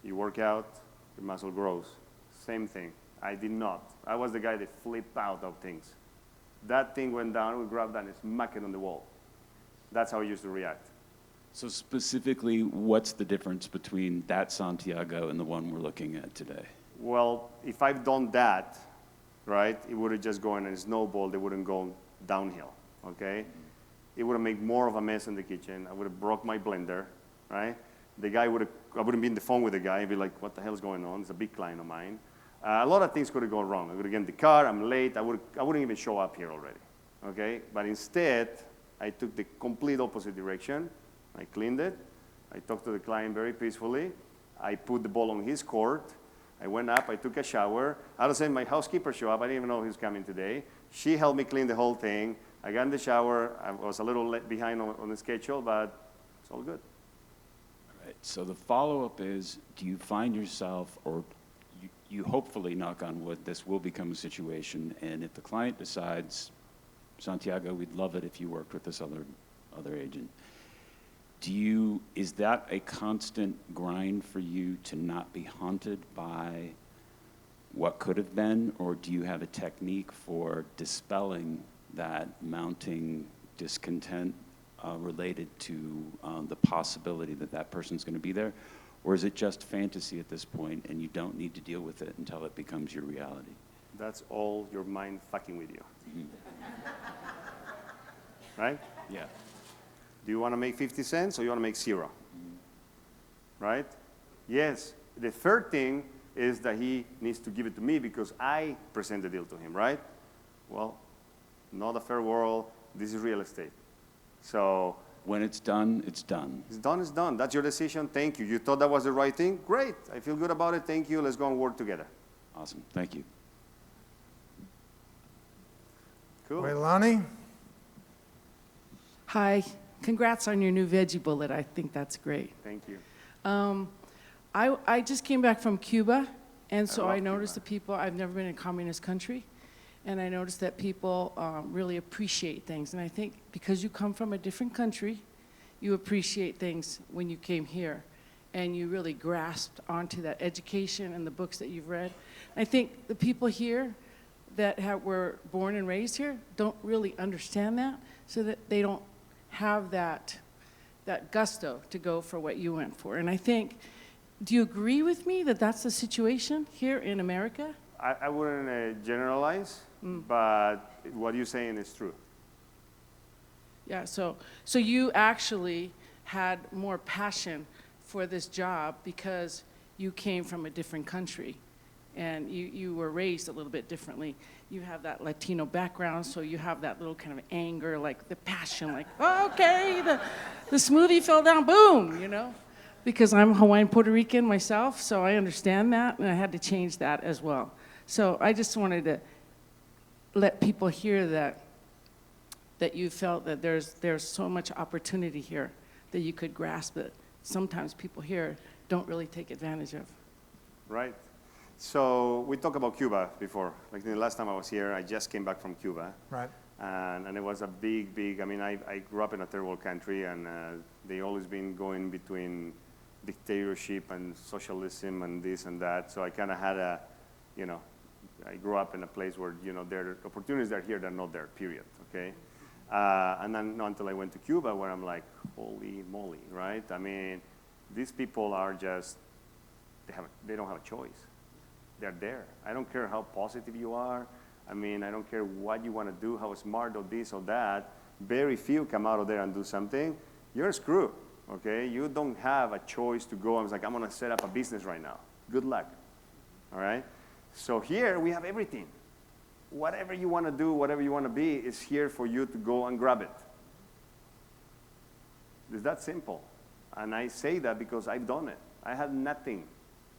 you work out, your muscle grows. Same thing. I did not. I was the guy that flipped out of things. That thing went down, we grabbed that and smack it on the wall. That's how I used to react. So specifically, what's the difference between that Santiago and the one we're looking at today? Well, if I've done that, right, it would have just gone and snowballed. It wouldn't go downhill, okay? It would have made more of a mess in the kitchen. I would have broke my blender, right? The guy would have, I wouldn't be on the phone with the guy. I'd be like, what the hell is going on? It's a big client of mine. A lot of things could have gone wrong. I would have get in the car, I'm late. I wouldn't even show up here already, okay? But instead, I took the complete opposite direction. I cleaned it. I talked to the client very peacefully. I put the ball on his court. I went up, I took a shower. All of a sudden, my housekeeper showed up. I didn't even know he was coming today. She helped me clean the whole thing. I got in the shower. I was a little behind on the schedule, but it's all good. All right, so the follow-up is, do you find yourself, or you hopefully, knock on wood, this will become a situation, and if the client decides, Santiago, we'd love it if you worked with this other agent, is that a constant grind for you to not be haunted by what could have been, or do you have a technique for dispelling that mounting discontent related to the possibility that that person's going to be there? Or is it just fantasy at this point and you don't need to deal with it until it becomes your reality? That's all your mind fucking with you. Right? Yeah. Do you want to make 50 cents or you want to make 0? Right? Yes. The third thing is that he needs to give it to me because I present the deal to him, right? Well, not a fair world. This is real estate. So when it's done, it's done. It's done, it's done. That's your decision. Thank you. You thought that was the right thing? Great. I feel good about it. Thank you. Let's go and work together. Awesome. Thank you. Cool. Waylani? Hi. Congrats on your new veggie bullet. I think that's great. Thank you. I just came back from Cuba, and so love I noticed Cuba. the people, I've never been in a communist country, and I noticed that people really appreciate things. And I think because you come from a different country, you appreciate things when you came here, and you really grasped onto that education and the books that you've read. I think the people here that were born and raised here don't really understand that, so that they don't have that gusto to go for what you went for. And I think, do you agree with me that that's the situation here in America? I wouldn't generalize, but what you're saying is true. Yeah, so you actually had more passion for this job because you came from a different country and you were raised a little bit differently. You have that Latino background, so you have that little kind of anger, like the passion, like, oh, okay, the smoothie fell down, boom, you know? Because I'm Hawaiian Puerto Rican myself, so I understand that, and I had to change that as well. So I just wanted to let people hear that you felt that there's so much opportunity here that you could grasp it. Sometimes people here don't really take advantage of. Right. So we talked about Cuba before. Like the last time I was here, I just came back from Cuba. Right. And it was a big, I mean, I grew up in a third world country, and they always been going between dictatorship and socialism and this and that. So I kind of had a, you know, I grew up in a place where, you know, there are opportunities that are here that are not there, period, okay? And then not until I went to Cuba where I'm like, holy moly, right? I mean, these people are just, they don't have a choice. They're there. I don't care how positive you are. I mean, I don't care what you want to do, how smart or this or that. Very few come out of there and do something. You're screwed, okay? You don't have a choice to go and it's like, I'm going to set up a business right now. Good luck, all right? So here we have everything. Whatever you want to do, whatever you want to be is here for you to go and grab it. It's that simple. And I say that because I've done it. I had nothing,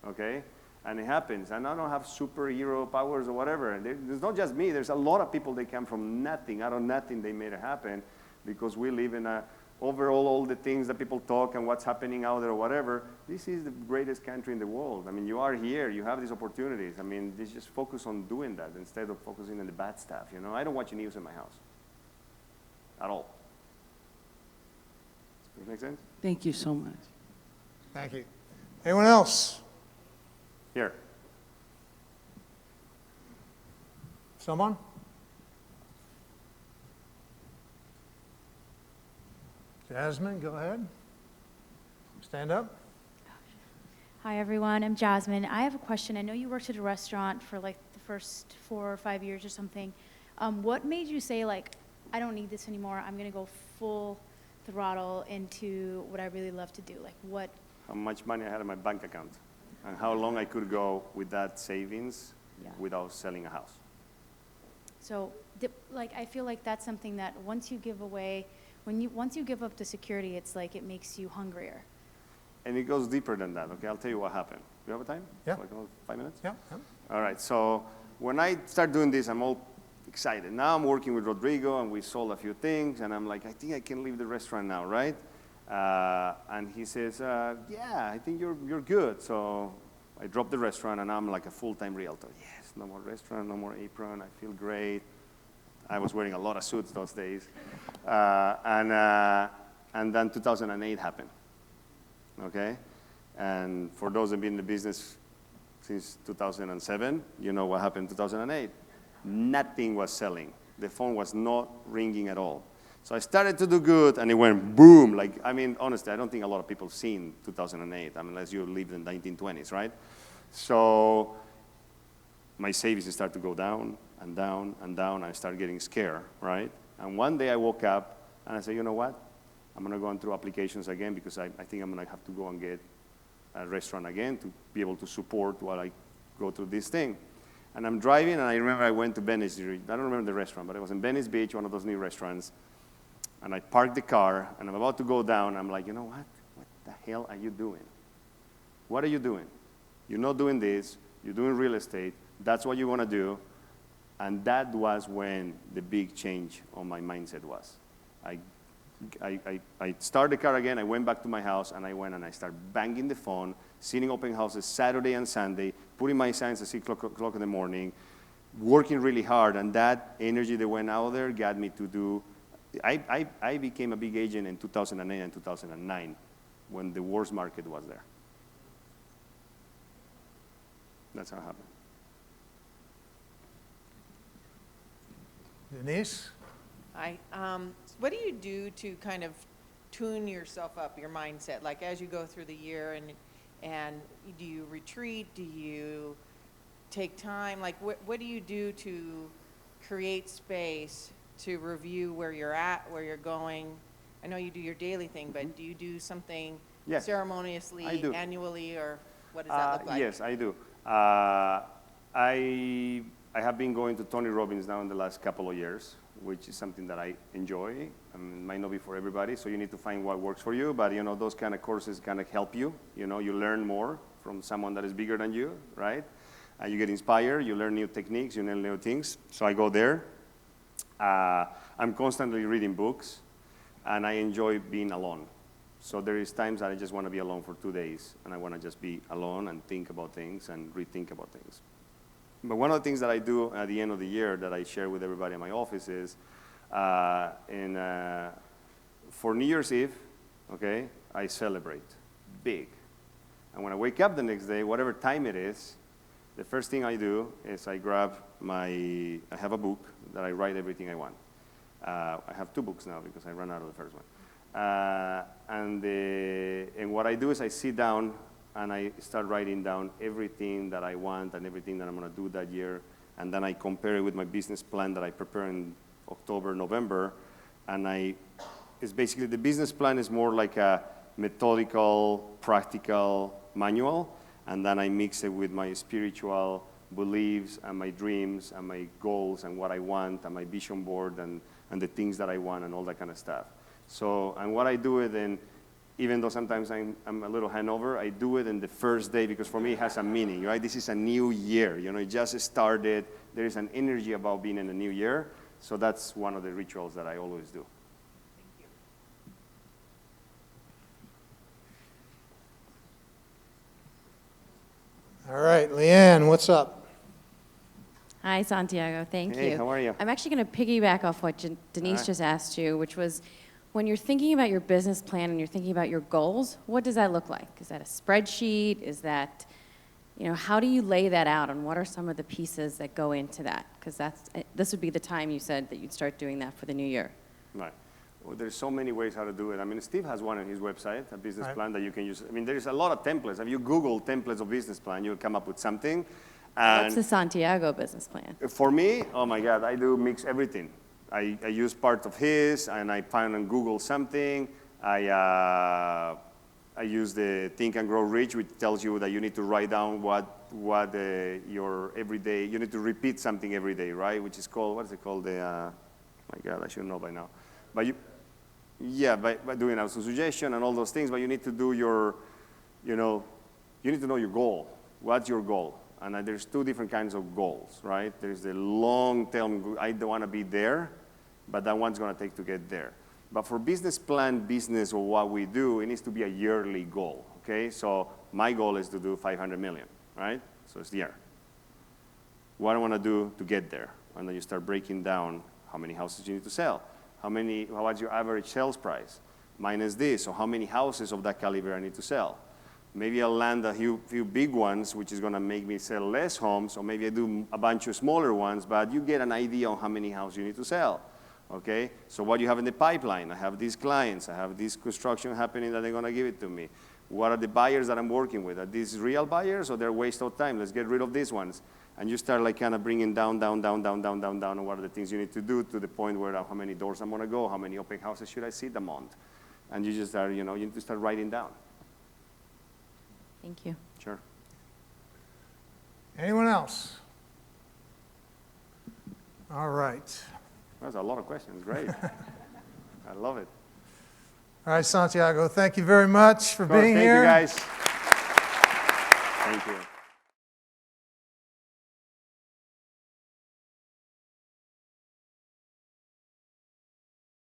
okay? And it happens. And I don't have superhero powers or whatever. And there's not just me. There's a lot of people that come from nothing. Out of nothing, they made it happen because we live in a overall all the things that people talk and what's happening out there or whatever, this is the greatest country in the world. I mean, you are here, you have these opportunities. I mean, just focus on doing that instead of focusing on the bad stuff, you know? I don't watch news in my house at all. Does that make sense? Thank you so much. Thank you. Anyone else? Here. Someone? Jasmine, go ahead. Stand up. Hi, everyone. I'm Jasmine. I have a question. I know you worked at a restaurant for like the first 4 or 5 years or something. What made you say, like, I don't need this anymore. I'm going to go full throttle into what I really love to do? Like, what? How much money I had in my bank account and how long I could go with that savings without selling a house. So, like, I feel like that's something that once you give away, once you give up the security, it's like it makes you hungrier. And it goes deeper than that, okay? I'll tell you what happened. Do you have a time? Yeah. Like 5 minutes? Yeah. All right, so when I start doing this, I'm all excited. Now I'm working with Rodrigo, and we sold a few things, and I'm like, I think I can leave the restaurant now, right? And he says, yeah, I think you're good. So I dropped the restaurant, and I'm like a full-time realtor. Yes, no more restaurant, no more apron. I feel great. I was wearing a lot of suits those days. And then 2008 happened, okay? And for those who have been in the business since 2007, you know what happened in 2008. Nothing was selling. The phone was not ringing at all. So I started to do good, and it went boom. Like, I mean, honestly, I don't think a lot of people seen 2008, unless you lived in the 1920s, right? So my savings started to go down and down and down. I started getting scared, right? And one day I woke up, and I said, you know what? I'm going to go on through applications again because I think I'm going to have to go and get a restaurant again to be able to support while I go through this thing. And I'm driving, and I remember I went to Venice. I don't remember the restaurant, but it was in Venice Beach, one of those new restaurants. And I parked the car, and I'm about to go down. I'm like, you know what? What the hell are you doing? What are you doing? You're not doing this. You're doing real estate. That's what you want to do. And that was when the big change on my mindset was. I started the car again. I went back to my house, and I went and I started banging the phone, sitting open houses Saturday and Sunday, putting my signs at 6 o'clock in the morning, working really hard. And that energy that went out there got me to do. I became a big agent in 2008 and 2009 when the worst market was there. That's how it happened. Denise? Hi. What do you do to kind of tune yourself up, your mindset? Like as you go through the year, and do you retreat? Do you take time? Like what do you do to create space to review where you're at, where you're going? I know you do your daily thing, but do you do something ceremoniously, annually, or what does that look like? Yes, I do. I have been going to Tony Robbins now in the last couple of years, which is something that I enjoy. It might not be for everybody, so you need to find what works for you. But you know, those kind of courses kind of help you. You know, you learn more from someone that is bigger than you, right? You get inspired. You learn new techniques. You learn new things. So I go there. I'm constantly reading books, and I enjoy being alone. So there is times that I just want to be alone for 2 days, and I want to just be alone and think about things and rethink about things. But one of the things that I do at the end of the year that I share with everybody in my office is, for New Year's Eve, okay, I celebrate big. And when I wake up the next day, whatever time it is, the first thing I do is I have a book that I write everything I want. I have 2 books now because I ran out of the first one. And what I do is I sit down and I start writing down everything that I want and everything that I'm going to do that year. And then I compare it with my business plan that I prepare in October, November. And it's basically, the business plan is more like a methodical, practical manual. And then I mix it with my spiritual beliefs and my dreams and my goals and what I want and my vision board and the things that I want and all that kind of stuff. So, and what I do it in, even though sometimes I'm a little hangover, I do it in the first day because for me it has a meaning, right? This is a new year, you know, it just started. There is an energy about being in a new year. So that's one of the rituals that I always do. Leanne, what's up? Hi, Santiago. Thank you. Hey, how are you? I'm actually going to piggyback off what Denise just asked you, which was when you're thinking about your business plan and you're thinking about your goals, what does that look like? Is that a spreadsheet? Is that, how do you lay that out, and what are some of the pieces that go into that? Because this would be the time you said that you'd start doing that for the new year. Right. Well, there's so many ways how to do it. I mean, Steve has one on his website, a business Right. plan that you can use. I mean, there's a lot of templates. If you Google templates of business plan, you'll come up with something. And What's the Santiago business plan? for me, oh my God, I do mix everything. I use part of his, and I find on Google something. I use the Think and Grow Rich, which tells you that you need to write down what your everyday, you need to repeat something every day, right? Which is called, what is it called? My God, I should know by now. But by doing a suggestion and all those things, but you need to do you need to know your goal. What's your goal? And there's two different kinds of goals, right? There's the long-term, I don't want to be there, but that one's going to take to get there. But for business plan, business, or what we do, it needs to be a yearly goal, okay? So my goal is to do 500 million, right? So it's the year. What I want to do to get there? And then you start breaking down how many houses you need to sell. What's your average sales price? Minus this, so how many houses of that caliber I need to sell? Maybe I'll land a few big ones, which is going to make me sell less homes, or maybe I do a bunch of smaller ones, but you get an idea on how many houses you need to sell, okay? So what do you have in the pipeline? I have these clients. I have this construction happening that they're going to give it to me. What are the buyers that I'm working with? Are these real buyers, or they're a waste of time? Let's get rid of these ones. And you start like kind of bringing down, and what are the things you need to do to the point where how many doors I'm going to go, how many open houses should I see a month? And you just start, you need to start writing down. Thank you. Sure. Anyone else? All right. That's a lot of questions. Great. I love it. All right, Santiago, thank you very much for being here. Thank you, guys. Thank you.